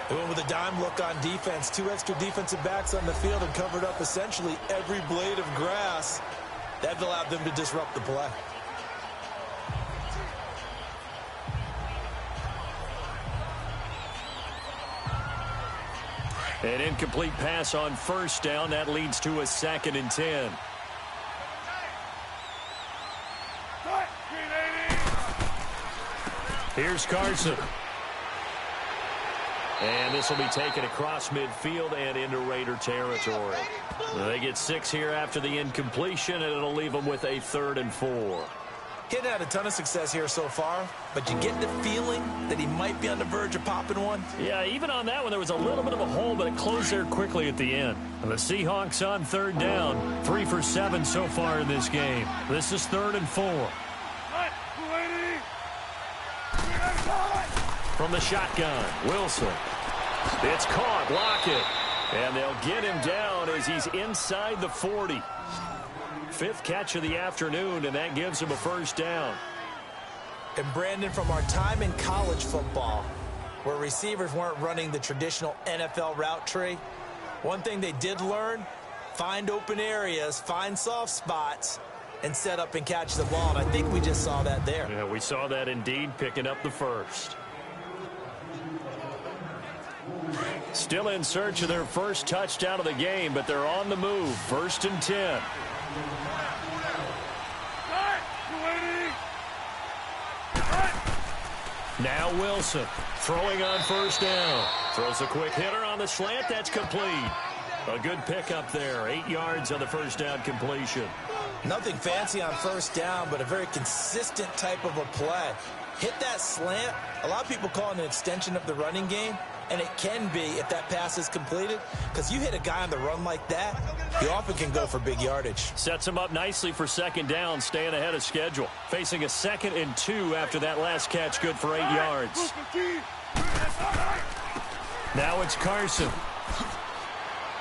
They went with a dime look on defense. 2 extra defensive backs on the field and covered up essentially every blade of grass. That allowed them to disrupt the play. An incomplete pass on 1st down. That leads to a 2nd and 10. Here's Carson. And this will be taken across midfield and into Raider territory. They get 6 here after the incompletion, and it'll leave them with a 3rd and 4. He hadn't had a ton of success here so far, but you get the feeling that he might be on the verge of popping one. Yeah, even on that one, there was a little bit of a hole, but it closed there quickly at the end. And the Seahawks on 3rd down, 3 for 7 so far in this game. This is 3rd and 4. From the shotgun, Wilson. It's caught, Lockett. And they'll get him down as he's inside the 40. 5th catch of the afternoon, and that gives him a first down. And Brandon, from our time in college football, where receivers weren't running the traditional NFL route tree, one thing they did learn, find open areas, find soft spots, and set up and catch the ball. And I think we just saw that there. Yeah, we saw that indeed, picking up the first. Still in search of their first touchdown of the game, but they're on the move. 1st and 10. Now Wilson throwing on first down. Throws a quick hitter on the slant. That's complete. A good pickup there. 8 yards on the first down completion. Nothing fancy on first down, but a very consistent type of a play. Hit that slant. A lot of people call it an extension of the running game, and it can be if that pass is completed, because you hit a guy on the run like that, you often can go for big yardage. Sets him up nicely for second down, staying ahead of schedule. Facing a 2nd and 2 after that last catch, good for 8 yards. Now it's Carson.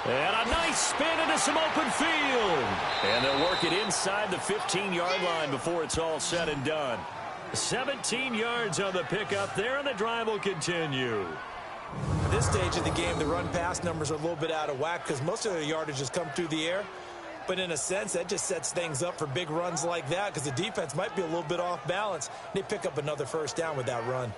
And a nice spin into some open field. And they'll work it inside the 15-yard line before it's all said and done. 17 yards on the pickup there, and the drive will continue. At this stage of the game, the run-pass numbers are a little bit out of whack because most of their yardage has come through the air. But in a sense, that just sets things up for big runs like that because the defense might be a little bit off balance. They pick up another first down with that run.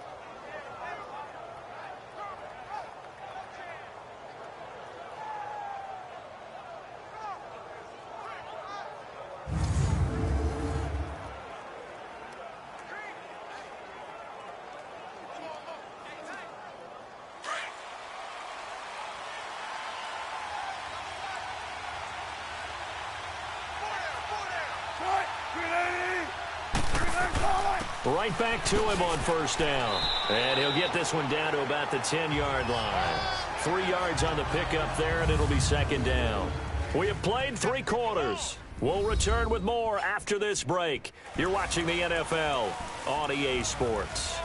Right back to him on first down. And he'll get this one down to about the 10-yard line. 3 yards on the pickup there, and it'll be second down. We have played 3 quarters. We'll return with more after this break. You're watching the NFL on EA Sports.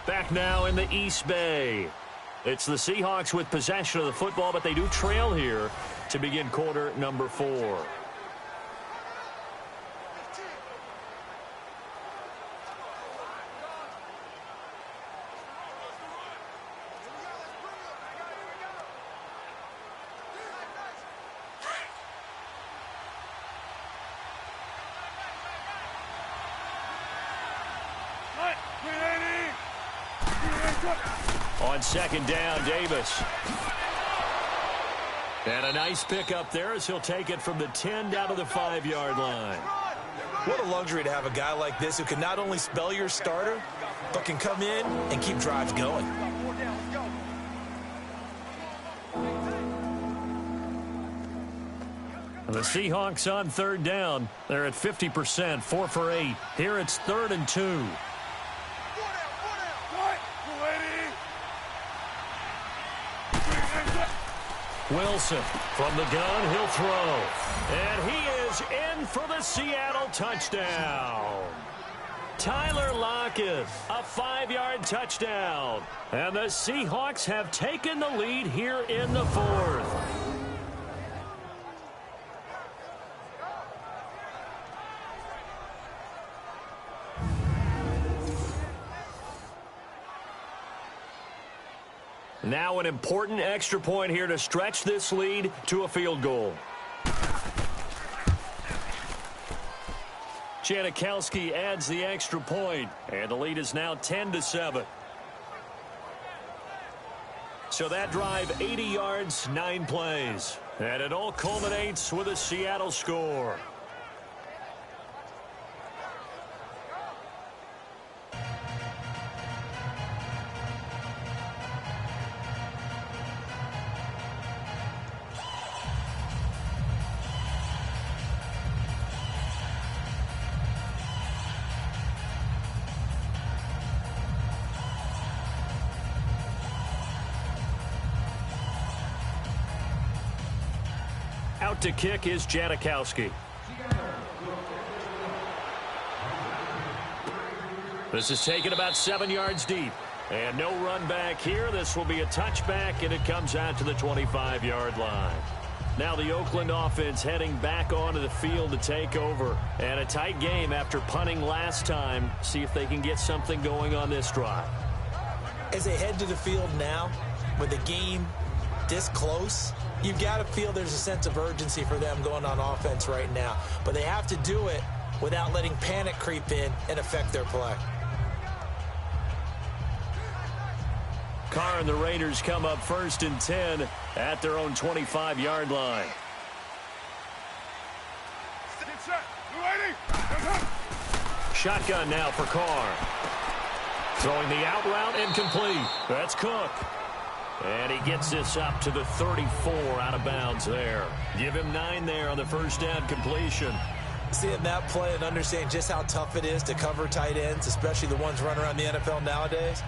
Back now in the East Bay. It's the Seahawks with possession of the football, but they do trail here to begin quarter number 4. On second down, Davis. And a nice pickup there as he'll take it from the 10 down to the 5-yard line. What a luxury to have a guy like this who can not only spell your starter, but can come in and keep drives going. The Seahawks on third down. They're at 50%, 4 for 8. Here it's 3rd and 2. Wilson from the gun, he'll throw. And he is in for the Seattle touchdown. Tyler Lockett, a 5-yard touchdown. And the Seahawks have taken the lead here in the 4th. Now an important extra point here to stretch this lead to a field goal. Janikowski adds the extra point, and the lead is now 10-7. So that drive, 80 yards, 9 plays. And it all culminates with a Seattle score. Out to kick is Janikowski. This is taken about 7 yards deep. And no run back here. This will be a touchback, and it comes out to the 25-yard line. Now the Oakland offense heading back onto the field to take over. And a tight game after punting last time. See if they can get something going on this drive. As they head to the field now, with the game this close, you've got to feel there's a sense of urgency for them going on offense right now. But they have to do it without letting panic creep in and affect their play. Carr and the Raiders come up 1st and 10 at their own 25-yard line. Shotgun now for Carr. Throwing the out route incomplete. That's Cook. And he gets this up to the 34 out of bounds there. Give him 9 there on the first down completion. Seeing that play and understanding just how tough it is to cover tight ends, especially the ones running around the NFL nowadays,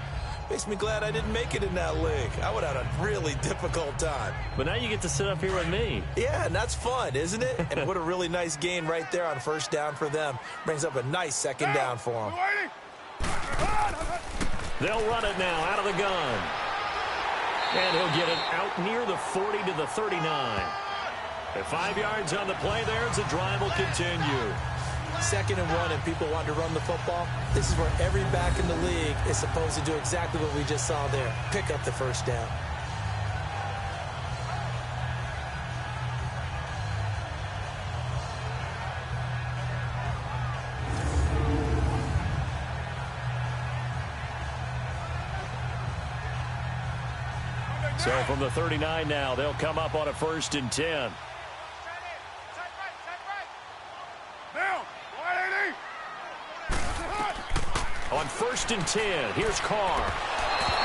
makes me glad I didn't make it in that league. I would have had a really difficult time. But now you get to sit up here with me. Yeah, and that's fun, isn't it? And what a really nice gain right there on first down for them. Brings up a nice second down for them. They'll run it now out of the gun. And he'll get it out near the 40 to the 39. At 5 yards on the play there, as the drive will continue. 2nd and 1 and people want to run the football. This is where every back in the league is supposed to do exactly what we just saw there. Pick up the first down. So from the 39 now, they'll come up on a 1st and 10. On 1st and 10, here's Carr.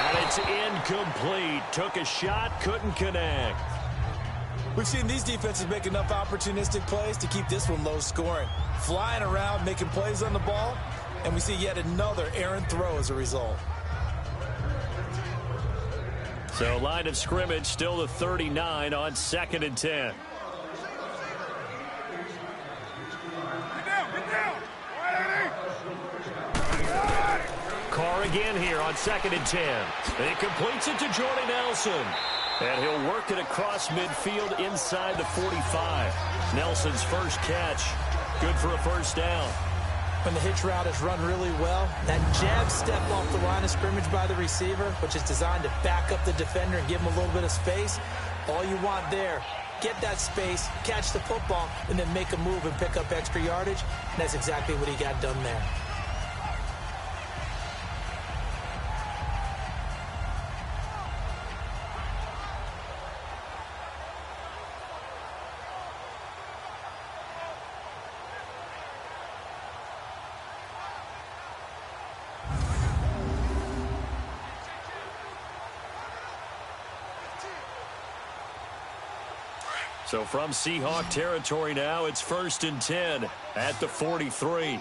And it's incomplete. Took a shot, couldn't connect. We've seen these defenses make enough opportunistic plays to keep this one low scoring. Flying around, making plays on the ball, and we see yet another errant throw as a result. So line of scrimmage still the 39 on 2nd and 10. Carr again here on 2nd and 10. And he completes it to Jordy Nelson. And he'll work it across midfield inside the 45. Nelson's first catch. Good for a first down. When the hitch route is run really well, that jab step off the line of scrimmage by the receiver, which is designed to back up the defender and give him a little bit of space, all you want there, get that space, catch the football, and then make a move and pick up extra yardage. And that's exactly what he got done there. So from Seahawk territory now, it's 1st and 10 at the 43.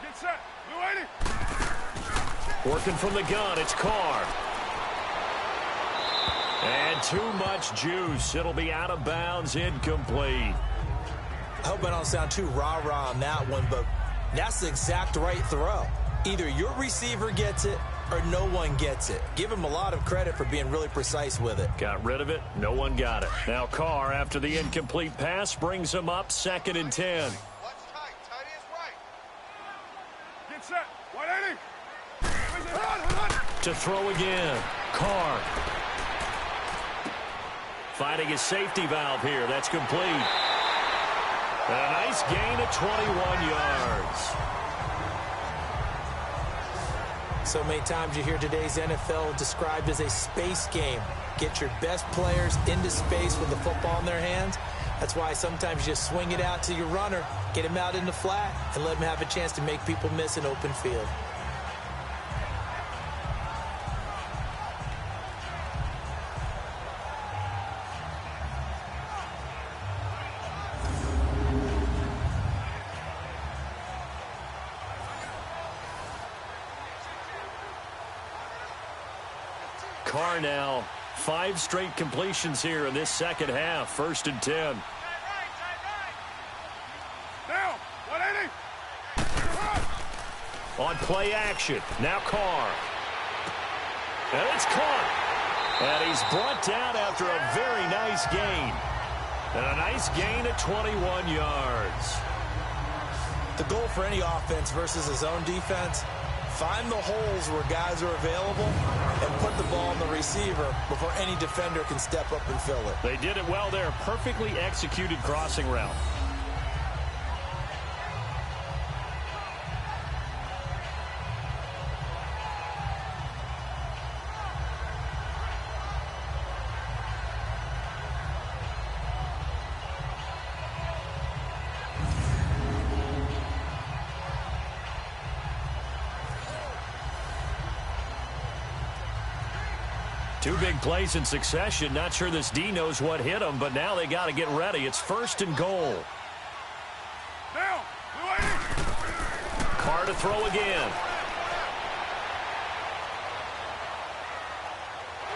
Get set. Working from the gun, it's Carr. And too much juice. It'll be out of bounds, incomplete. I hope I don't sound too rah-rah on that one, but that's the exact right throw. Either your receiver gets it or no one gets it. Give him a lot of credit for being really precise with it. Got rid of it. No one got it. Now Carr, after the incomplete pass, brings him up 2nd and 10. Watch tight. Tight is right. Get set. 180. To throw again. Carr. Finding his safety valve here. That's complete. And a nice gain of 21 yards. So many times you hear today's NFL described as a space game. Get your best players into space with the football in their hands. That's why sometimes you just swing it out to your runner, get him out in the flat, and let him have a chance to make people miss an open field. Carr now, 5 straight completions here in this second half. 1st and 10. Down. 180. On play action. Now Carr. And it's caught. And he's brought down after a very nice gain. And a nice gain at 21 yards. The goal for any offense versus his own defense, find the holes where guys are available and put the ball on the receiver before any defender can step up and fill it. They did it well there. Perfectly executed crossing route. Two big plays in succession. Not sure this D knows what hit him, but now they got to get ready. It's 1st and goal. Carr to throw again.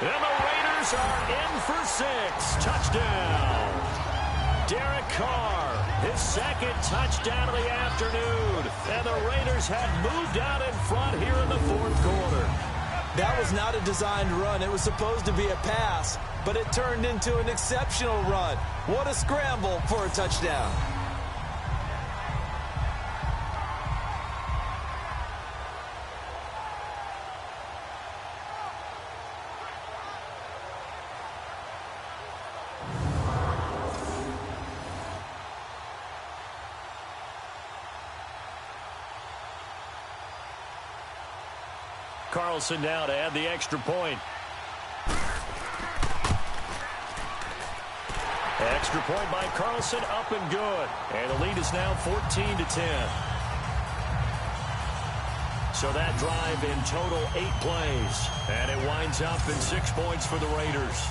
And the Raiders are in for 6. Touchdown. Derek Carr, his 2nd touchdown of the afternoon. And the Raiders had moved out in front here in the 4th quarter. That was not a designed run. It was supposed to be a pass, but it turned into an exceptional run. What a scramble for a touchdown. Carlson now to add the extra point. Extra point by Carlson, up and good. And the lead is now 14-10. So that drive in total 8 plays. And it winds up in 6 points for the Raiders.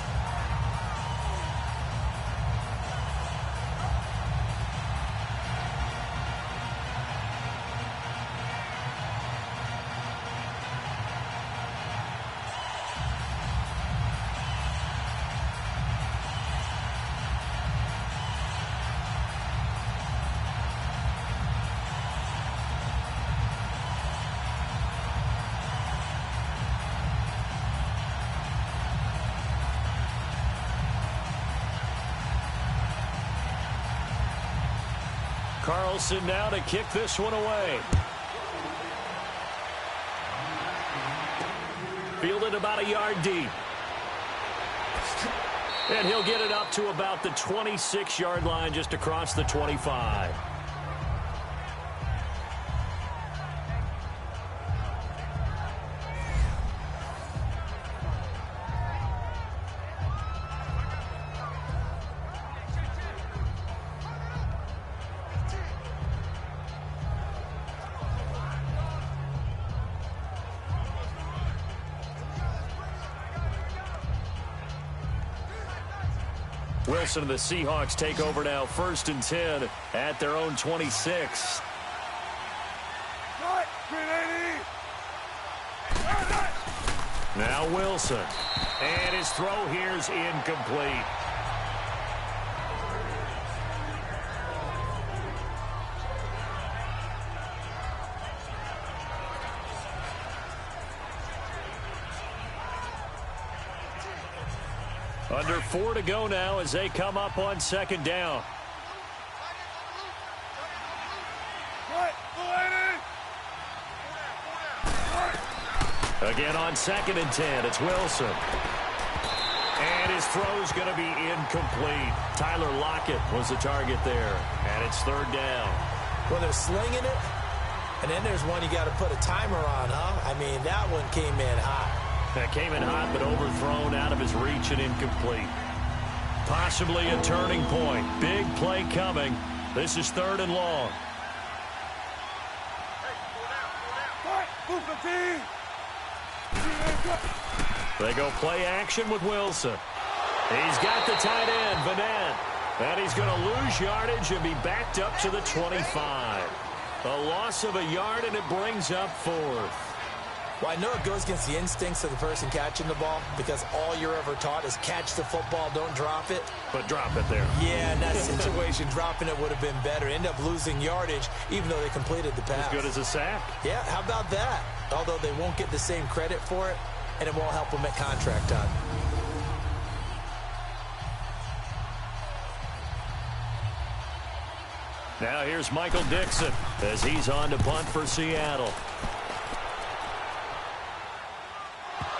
Carlson now to kick this one away. Fielded about a yard deep. And he'll get it up to about the 26-yard line, just across the 25. Wilson and the Seahawks take over now, 1st and 10 at their own 26. Now Wilson. And his throw here's incomplete. Under 4 to go now as they come up on 2nd down. Again on 2nd and 10, it's Wilson. And his throw's going to be incomplete. Tyler Lockett was the target there. And it's 3rd down. Well, they're slinging it, and then there's one you got to put a timer on, huh? I mean, that one came in hot. That came in hot, but overthrown, out of his reach and incomplete. Possibly a turning point. Big play coming. This is 3rd and long. They go play action with Wilson. He's got the tight end, Vanette. And he's going to lose yardage and be backed up to the 25. A loss of a yard, and it brings up 4th. Well, I know it goes against the instincts of the person catching the ball because all you're ever taught is catch the football, don't drop it. But drop it there. Yeah, in that situation, dropping it would have been better. End up losing yardage, even though they completed the pass. As good as a sack. Yeah, how about that? Although they won't get the same credit for it, and it won't help them at contract time. Now here's Michael Dixon as he's on to punt for Seattle.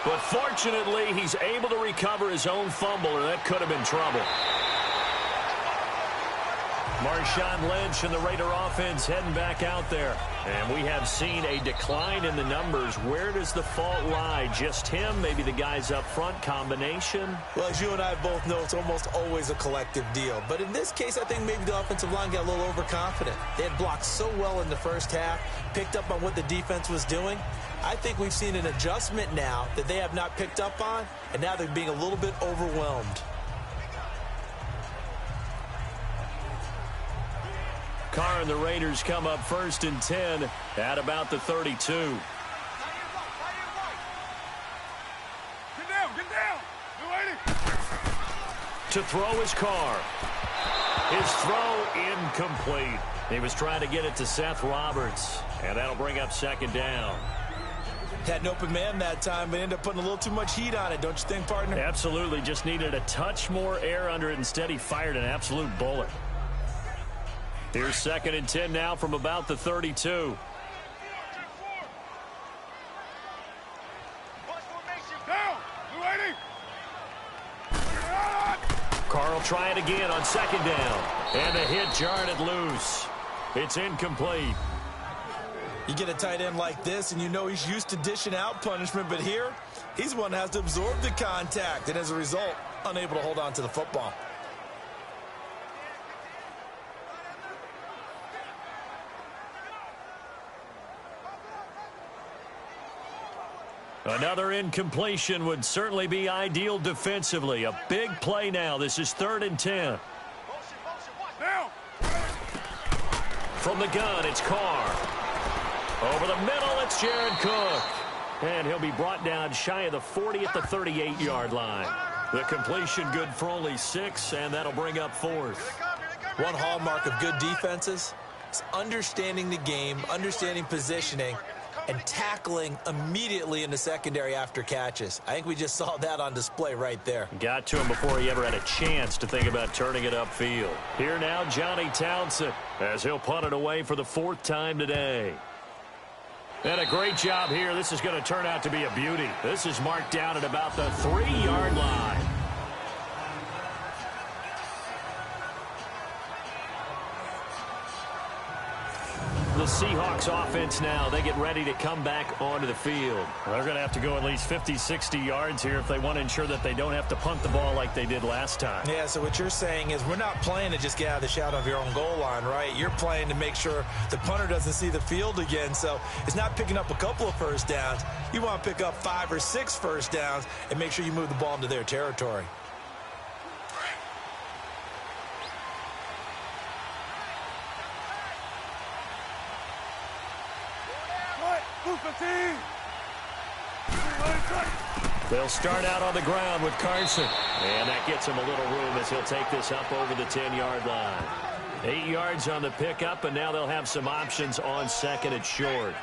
But fortunately, he's able to recover his own fumble, or that could have been trouble. Marshawn Lynch and the Raider offense heading back out there. And we have seen a decline in the numbers. Where does the fault lie? Just him? Maybe the guys up front? Combination? Well, as you and I both know, it's almost always a collective deal. But in this case, I think maybe the offensive line got a little overconfident. They had blocked so well in the first half, picked up on what the defense was doing. I think we've seen an adjustment now that they have not picked up on, and now they're being a little bit overwhelmed. Carr and the Raiders come up 1st and 10 at about the 32. Get down. You waiting? To throw is Carr. His throw incomplete. He was trying to get it to Seth Roberts, and that'll bring up 2nd down. Had an open man that time, but ended up putting a little too much heat on it, don't you think, partner? Absolutely. Just needed a touch more air under it. Instead, he fired an absolute bullet. Here's 2nd and 10 now from about the 32. Down. You waiting? Carr will try it again on 2nd down. And a hit jarred it loose. It's incomplete. You get a tight end like this, and you know he's used to dishing out punishment, but here, he's the one that has to absorb the contact, and as a result, unable to hold on to the football. Another incompletion would certainly be ideal defensively. A big play now. This is 3rd and 10. Down. From the gun, it's Carr. Over the middle, it's Jared Cook. And he'll be brought down shy of the 40 at the 38-yard line. The completion good for only 6, and that'll bring up 4th. One hallmark of good defenses is understanding the game, understanding positioning, and tackling immediately in the secondary after catches. I think we just saw that on display right there. Got to him before he ever had a chance to think about turning it upfield. Here now, Johnny Townsend, as he'll punt it away for the 4th time today. And a great job here. This is going to turn out to be a beauty. This is marked down at about the 3-yard line. The Seahawks offense now, they get ready to come back onto the field. They're going to have to go at least 50, 60 yards here if they want to ensure that they don't have to punt the ball like they did last time. Yeah, so what you're saying is we're not playing to just get out of the shadow of your own goal line, right? You're playing to make sure the punter doesn't see the field again. So it's not picking up a couple of first downs. You want to pick up 5 or 6 first downs and make sure you move the ball into their territory. They'll start out on the ground with Carson. And that gets him a little room as he'll take this up over the 10-yard line. 8 yards on the pickup, and now they'll have some options on 2nd and short.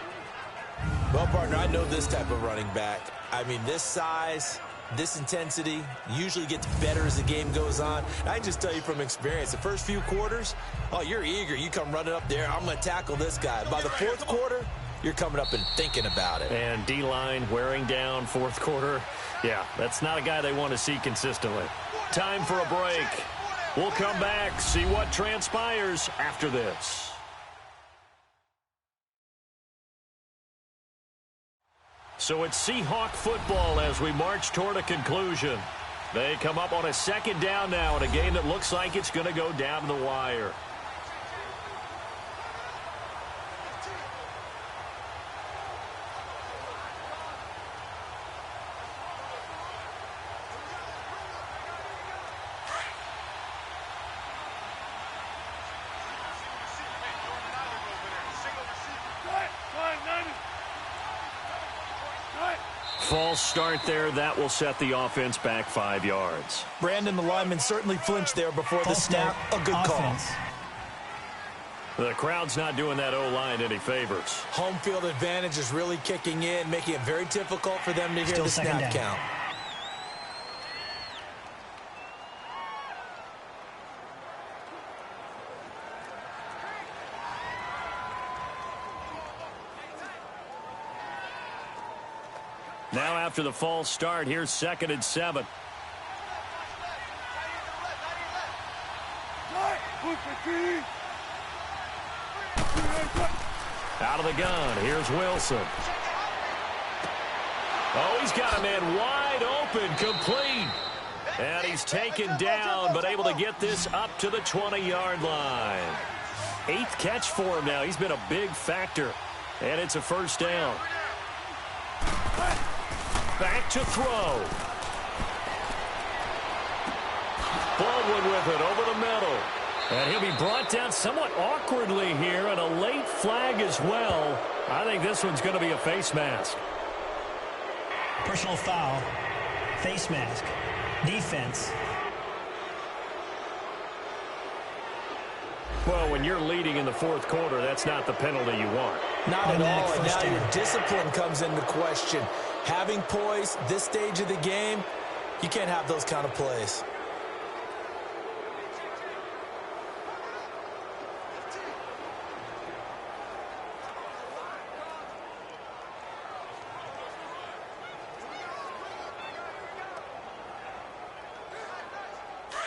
Well, partner, I know this type of running back. I mean, this size, this intensity usually gets better as the game goes on. And I can just tell you from experience, the first few quarters, oh, you're eager. You come running up there, I'm going to tackle this guy. By the 4th quarter, you're coming up and thinking about it. And D-line wearing down 4th quarter. Yeah, that's not a guy they want to see consistently. Time for a break. We'll come back, see what transpires after this. So it's Seahawk football as we march toward a conclusion. They come up on a 2nd down now in a game that looks like it's going to go down to the wire. False start there. That will set the offense back 5 yards. Brandon, the lineman certainly flinched there before the snap. A good call. The crowd's not doing that O-line any favors. Home field advantage is really kicking in, making it very difficult for them to hear the snap count. Now after the false start, here's 2nd and 7. Out of the gun, here's Wilson. Oh, he's got a man wide open, complete. And he's taken down, but able to get this up to the 20-yard line. 8th catch for him now. He's been a big factor. And it's a first down. Back to throw. Baldwin with it over the middle. And he'll be brought down somewhat awkwardly here, and a late flag as well. I think this one's going to be a face mask. Personal foul, face mask, defense. Well, when you're leading in the 4th quarter, that's not the penalty you want. Not at all, and now your discipline comes into question. Having poise this stage of the game, you can't have those kind of plays.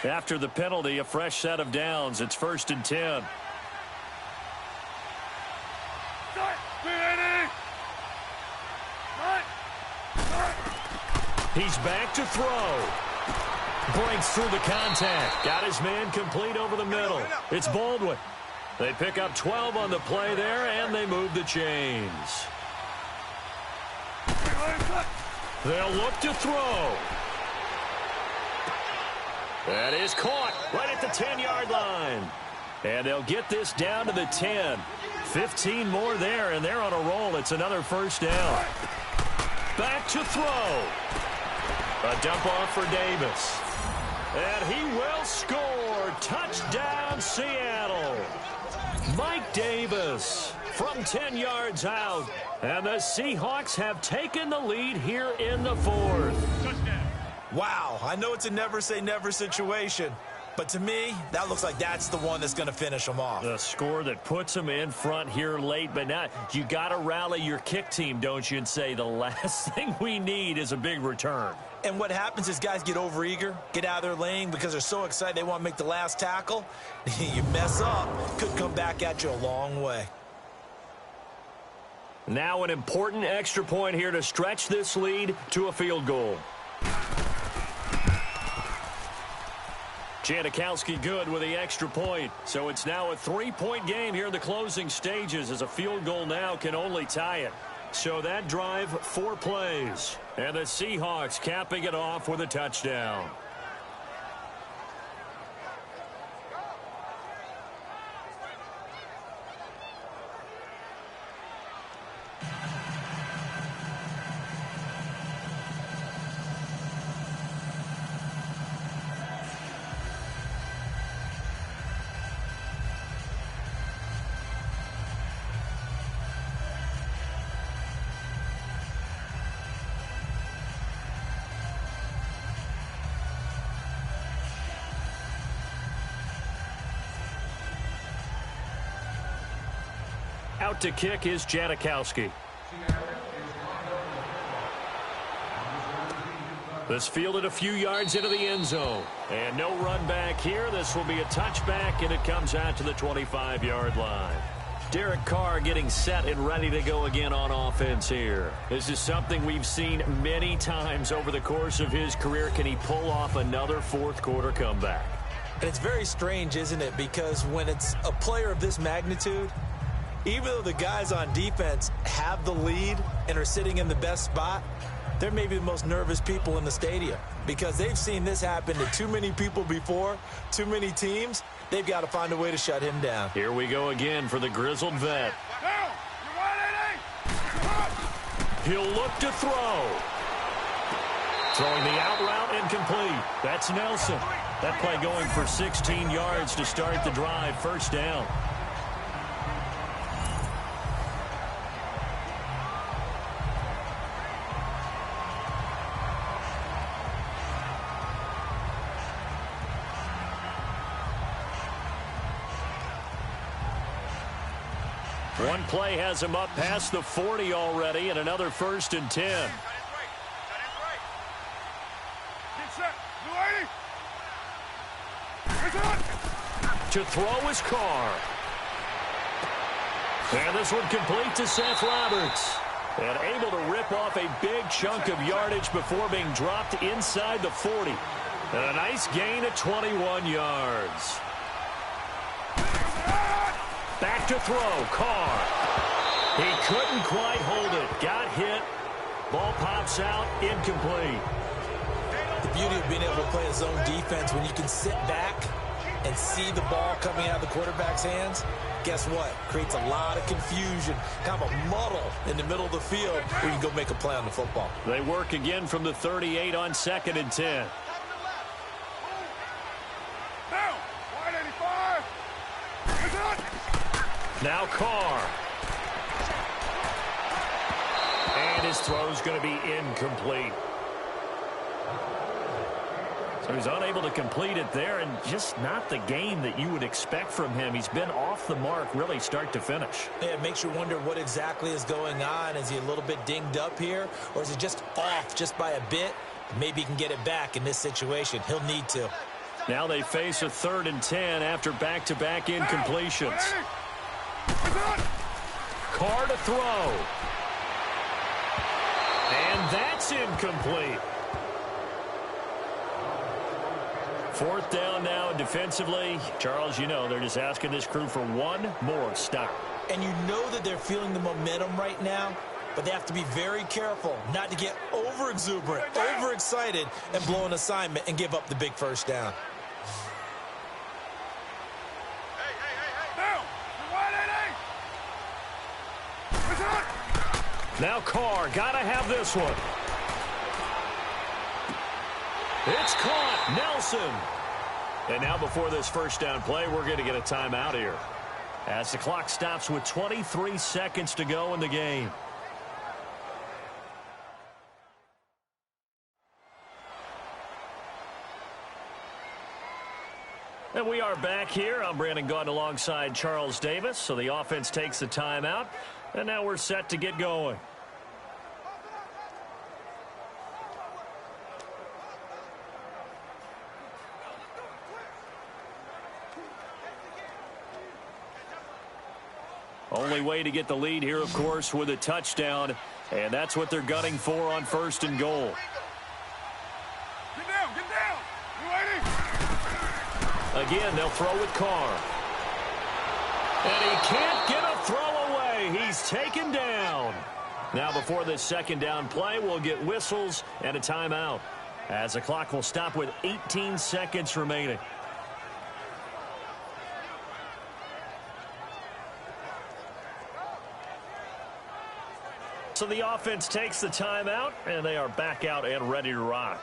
After the penalty, a fresh set of downs. It's 1st and 10. He's back to throw. Breaks through the contact. Got his man complete over the middle. It's Baldwin. They pick up 12 on the play there, and they move the chains. They'll look to throw. That is caught right at the 10-yard line. And they'll get this down to the 10. 15 more there, and they're on a roll. It's another first down. Back to throw. A dump off for Davis. And he will score. Touchdown, Seattle. Mike Davis from 10 yards out. And the Seahawks have taken the lead here in the 4th. Touchdown. Wow, I know it's a never-say-never situation, but to me, that looks like that's the one that's going to finish them off. The score that puts them in front here late, but now you got to rally your kick team, don't you, and say the last thing we need is a big return. And what happens is guys get overeager, get out of their lane because they're so excited they want to make the last tackle. You mess up, could come back at you a long way. Now an important extra point here to stretch this lead to a field goal. Janikowski good with the extra point. So it's now a 3-point game here in the closing stages, as a field goal now can only tie it. So that drive, 4 plays. And the Seahawks capping it off with a touchdown. Out to kick is Janikowski. This fielded a few yards into the end zone. And no run back here. This will be a touchback, and it comes out to the 25-yard line. Derek Carr getting set and ready to go again on offense here. This is something we've seen many times over the course of his career. Can he pull off another 4th quarter comeback? And it's very strange, isn't it? Because when it's a player of this magnitude, even though the guys on defense have the lead and are sitting in the best spot, they're maybe the most nervous people in the stadium because they've seen this happen to too many people before, too many teams. They've got to find a way to shut him down. Here we go again for the grizzled vet. He'll look to throw. Throwing the out route incomplete. That's Nelson. That play going for 16 yards to start the drive. First down. One play has him up past the 40 already, and another 1st and 10. To throw is Carr. And this one complete to Seth Roberts. And able to rip off a big chunk of yardage before being dropped inside the 40. And a nice gain of 21 yards. Back to throw, Carr. He couldn't quite hold it. Got hit. Ball pops out, incomplete. The beauty of being able to play a zone defense when you can sit back and see the ball coming out of the quarterback's hands, guess what? Creates a lot of confusion, kind of a muddle in the middle of the field where you can go make a play on the football. They work again from the 38 on 2nd and 10. Now Carr. And his throw's going to be incomplete. So he's unable to complete it there, and just not the game that you would expect from him. He's been off the mark really start to finish. Yeah, it makes you wonder what exactly is going on. Is he a little bit dinged up here, or is he just off just by a bit? Maybe he can get it back in this situation. He'll need to. Now they face a 3rd and 10 after back-to-back incompletions. Carr to throw. And that's incomplete. 4th down now defensively. Charles, you know, they're just asking this crew for one more stop. And you know that they're feeling the momentum right now, but they have to be very careful not to get over-exuberant, overexcited, and blow an assignment and give up the big first down. Now Carr, gotta have this one. It's caught, Nelson. And now before this first down play, we're going to get a timeout here, as the clock stops with 23 seconds to go in the game. And we are back here. I'm Brandon Gaudin alongside Charles Davis. So the offense takes the timeout, and now we're set to get going. Only way to get the lead here, of course, with a touchdown, and that's what they're gunning for on 1st and goal. Get down! Again, they'll throw with Carr. And he can't get a throw away. He's taken down. Now before this 2nd down play, we'll get whistles and a timeout, as the clock will stop with 18 seconds remaining. So the offense takes the timeout, and they are back out and ready to rock.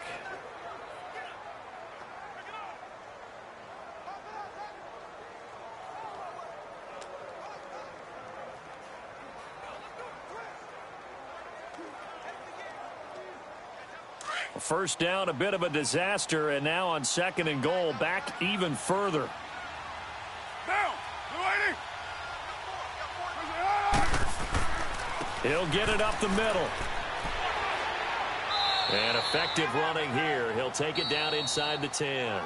First down, a bit of a disaster, and now on 2nd and goal, back even further. He'll get it up the middle. And effective running here. He'll take it down inside the 10.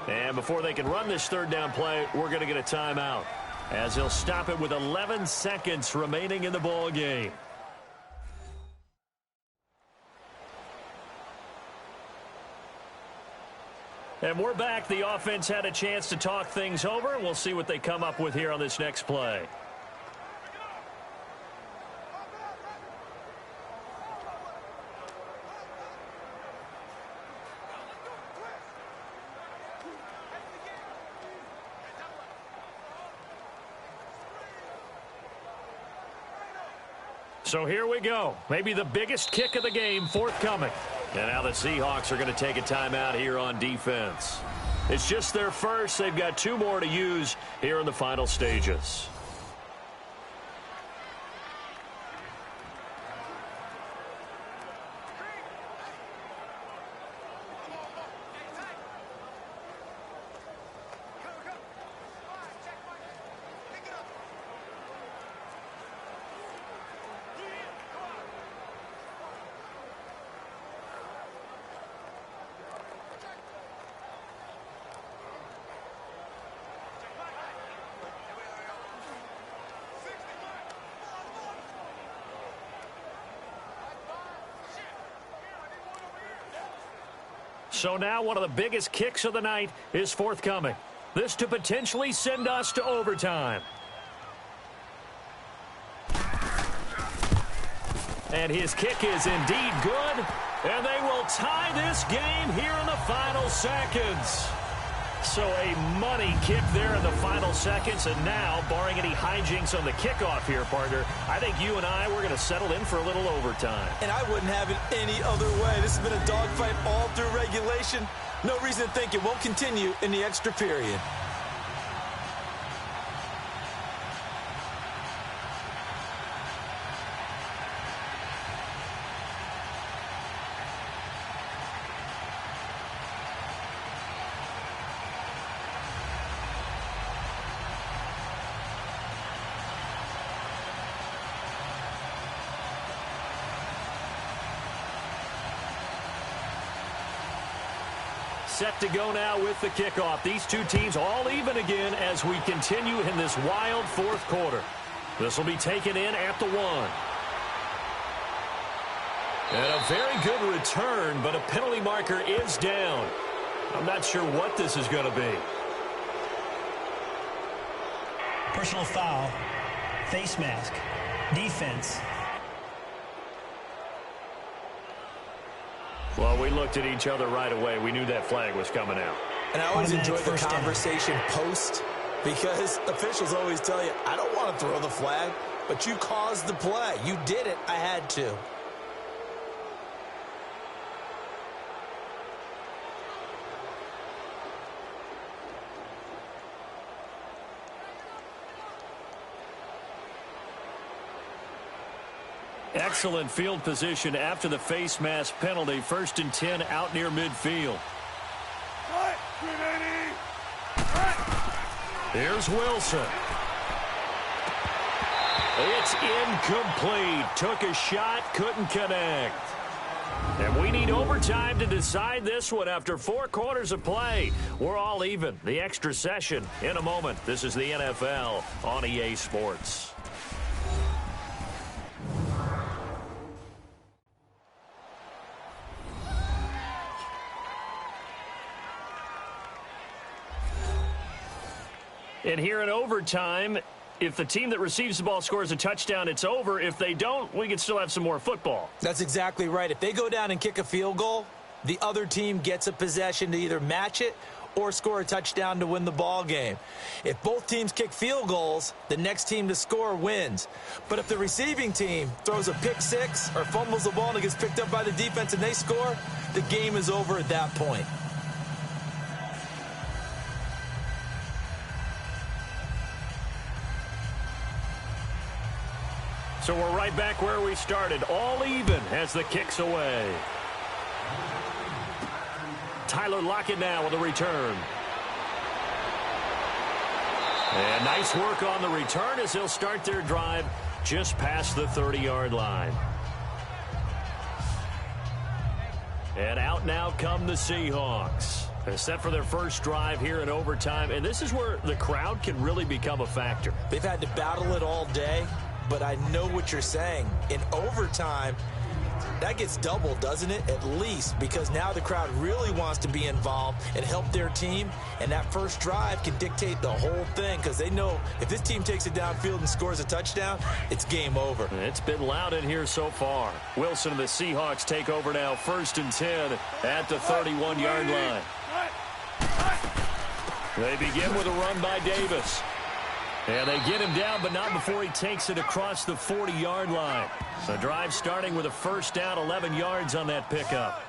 And before they can run this 3rd down play, we're going to get a timeout, as he'll stop it with 11 seconds remaining in the ball game. And we're back. The offense had a chance to talk things over, and we'll see what they come up with here on this next play. So here we go. Maybe the biggest kick of the game forthcoming. And now the Seahawks are going to take a timeout here on defense. It's just their first. They've got 2 more to use here in the final stages. So now one of the biggest kicks of the night is forthcoming. This to potentially send us to overtime. And his kick is indeed good. And they will tie this game here in the final seconds. So a money kick there in the final seconds. And now, barring any hijinks on the kickoff here, partner, I think you and I, we're going to settle in for a little overtime. And I wouldn't have it any other way. This has been a dogfight all through regulation. No reason to think it won't continue in the extra period. Set to go now with the kickoff. These two teams all even again as we continue in this wild fourth quarter. This will be taken in at the 1. And a very good return, but a penalty marker is down. I'm not sure what this is going to be. Personal foul, face mask, defense. Well, we looked at each other right away. We knew that flag was coming out. And I always enjoy the conversation post, because officials always tell you, I don't want to throw the flag, but you caused the play. You did it. I had to. Excellent field position after the face mask penalty. 1st and 10 out near midfield. Here's Wilson. It's incomplete. Took a shot, couldn't connect. And we need overtime to decide this one after 4 quarters of play. We're all even. The extra session in a moment. This is the NFL on EA Sports. And here in overtime, if the team that receives the ball scores a touchdown, it's over. If they don't, we can still have some more football. That's exactly right. If they go down and kick a field goal, the other team gets a possession to either match it or score a touchdown to win the ball game. If both teams kick field goals, the next team to score wins. But if the receiving team throws a pick six or fumbles the ball and it gets picked up by the defense and they score, the game is over at that point. So we're right back where we started, all even as the kick's away. Tyler Lockett now with a return. And nice work on the return as they'll start their drive just past the 30-yard line. And out now come the Seahawks. They're set for their first drive here in overtime, and this is where the crowd can really become a factor. They've had to battle it all day. But I know what you're saying. In overtime, that gets doubled, doesn't it? At least, because now the crowd really wants to be involved and help their team. And that first drive can dictate the whole thing, because they know if this team takes it downfield and scores a touchdown, it's game over. It's been loud in here so far. Wilson and the Seahawks take over now, 1st and 10 at the 31-yard line. They begin with a run by Davis. And they get him down, but not before he takes it across the 40-yard line. The drive starting with a first down, 11 yards on that pickup.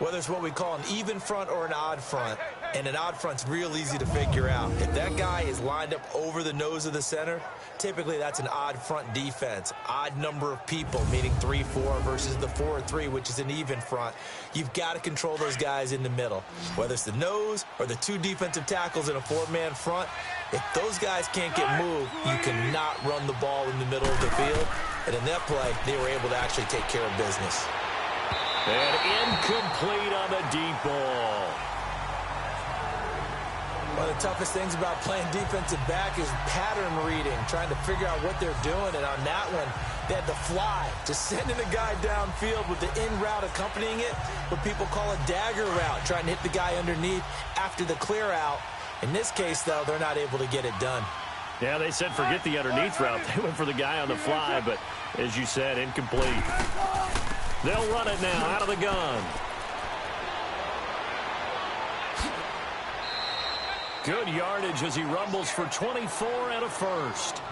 Whether it's what we call an even front or an odd front, and an odd front's real easy to figure out. If that guy is lined up over the nose of the center, typically that's an odd front defense. Odd number of people, meaning 3-4 versus the 4-3, which is an even front. You've got to control those guys in the middle. Whether it's the nose or the two defensive tackles in a four-man front, if those guys can't get moved, you cannot run the ball in the middle of the field. And in that play, they were able to actually take care of business. And incomplete on the deep ball. One of the toughest things about playing defensive back is pattern reading, trying to figure out what they're doing. And on that one, they had to fly, just sending the guy downfield with the in route accompanying it, what people call a dagger route, trying to hit the guy underneath after the clear out. In this case, though, they're not able to get it done. Yeah, they said forget the underneath route. They went for the guy on the fly, but as you said, incomplete. They'll run it now out of the gun. Good yardage as he rumbles for 24 and a first.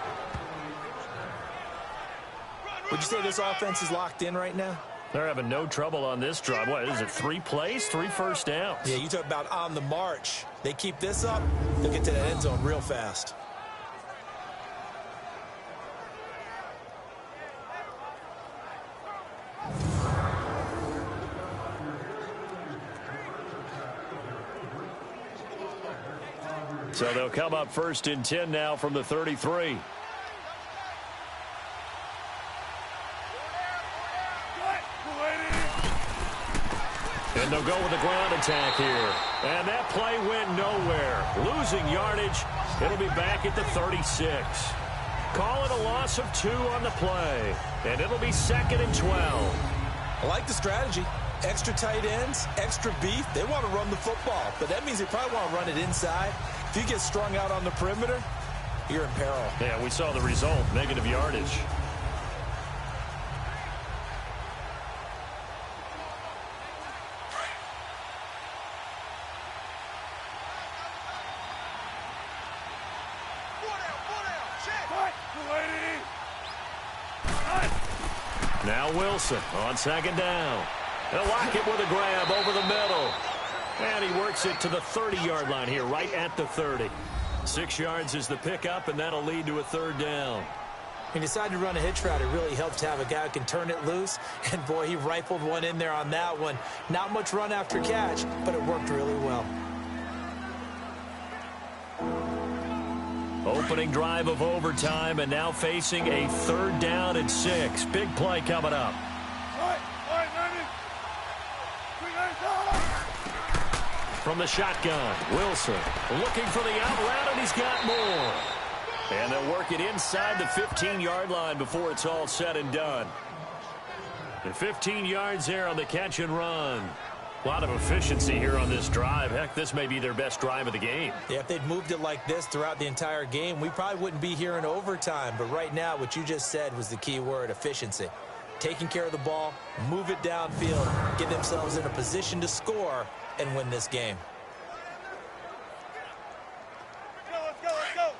Would you say this offense is locked in right now? They're having no trouble on this drive. What is it, 3 plays, 3 first downs? Yeah, you talk about on the march. They keep this up, they'll get to that end zone real fast. So they'll come up 1st and 10 now from the 33. And they'll go with a ground attack here. And that play went nowhere. Losing yardage. It'll be back at the 36. Call it a loss of 2 on the play. And it'll be 2nd and 12. I like the strategy. Extra tight ends, extra beef. They want to run the football, but that means they probably want to run it inside. If you get strung out on the perimeter, you're in peril. Yeah, we saw the result, negative yardage. Now Wilson on 2nd down. They'll lock it with a grab over the middle. And he works it to the 30-yard line here, right at the 30. 6 yards is the pickup, and that'll lead to a 3rd down. He decided to run a hitch route. It really helps to have a guy who can turn it loose. And, boy, he rifled one in there on that one. Not much run after catch, but it worked really well. Opening drive of overtime, and now facing a 3rd down and 6. Big play coming up. From the shotgun, Wilson looking for the out route, and he's got more. And they'll work it inside the 15-yard line before it's all said and done. And 15 yards there on the catch and run. A lot of efficiency here on this drive. Heck, this may be their best drive of the game. Yeah, if they'd moved it like this throughout the entire game, we probably wouldn't be here in overtime. But right now, what you just said was the key word, efficiency. Taking care of the ball, move it downfield, get themselves in a position to score and win this game. Let's go.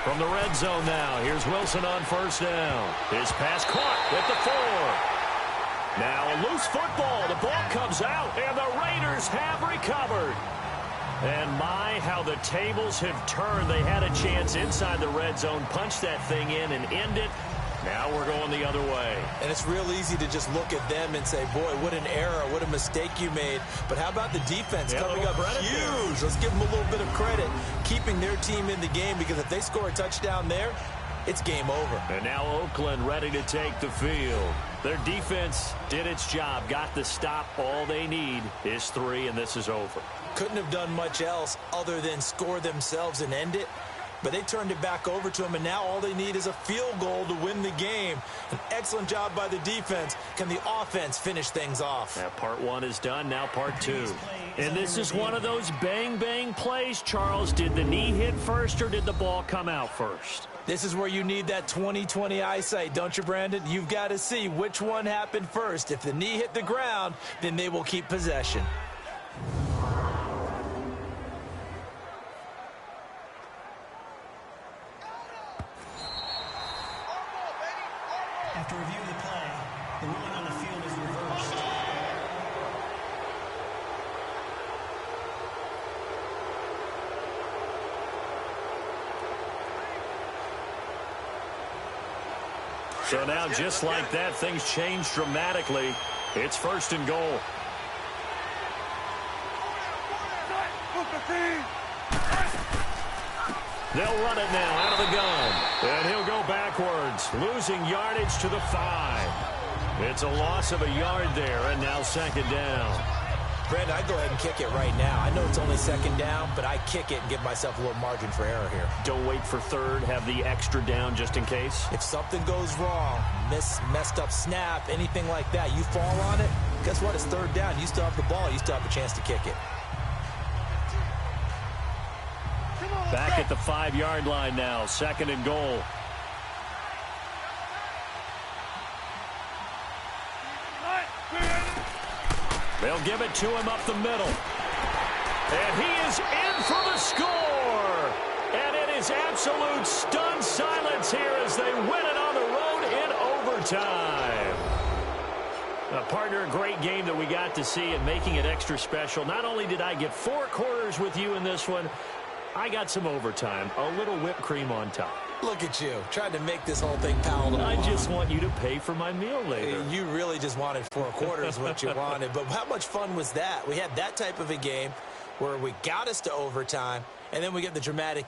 From the red zone now, here's Wilson on 1st down. His pass caught at the 4. Now a loose football. The ball comes out, and the Raiders have recovered. And my, how the tables have turned. They had a chance inside the red zone, punch that thing in and end it. Now we're going the other way. And it's real easy to just look at them and say, boy, what an error, what a mistake you made. But how about the defense coming up huge? Let's give them a little bit of credit, keeping their team in the game, because if they score a touchdown there, it's game over. And now Oakland ready to take the field. Their defense did its job, got the stop. All they need is 3, and this is over. Couldn't have done much else other than score themselves and end it. But they turned it back over to him, and now all they need is a field goal to win the game. An excellent job by the defense. Can the offense finish things off? Yeah, part 1 is done, now part 2. And this is one of those bang-bang plays, Charles. Did the knee hit first, or did the ball come out first? This is where you need that 20/20 eyesight, don't you, Brandon? You've got to see which one happened first. If the knee hit the ground, then they will keep possession. So now, just like that, things change dramatically. It's 1st and goal. They'll run it now out of the gun. And he'll go backwards, losing yardage to the 5. It's a loss of a yard there, and now 2nd down. Brandon, I'd go ahead and kick it right now. I know it's only 2nd down, but I kick it and give myself a little margin for error here. Don't wait for 3rd. Have the extra down just in case. If something goes wrong, messed up snap, anything like that, you fall on it, guess what? It's 3rd down. You still have the ball. You still have a chance to kick it. Back at the 5-yard line now, 2nd and goal. They'll give it to him up the middle. And he is in for the score. And it is absolute stunned silence here as they win it on the road in overtime. Partner, a great game that we got to see and making it extra special. Not only did I get 4 quarters with you in this one, I got some overtime, a little whipped cream on top. Look at you, trying to make this whole thing palatable. I just want you to pay for my meal later. You really just wanted 4 quarters what you wanted. But how much fun was that? We had that type of a game where we got us to overtime, and then we get the dramatic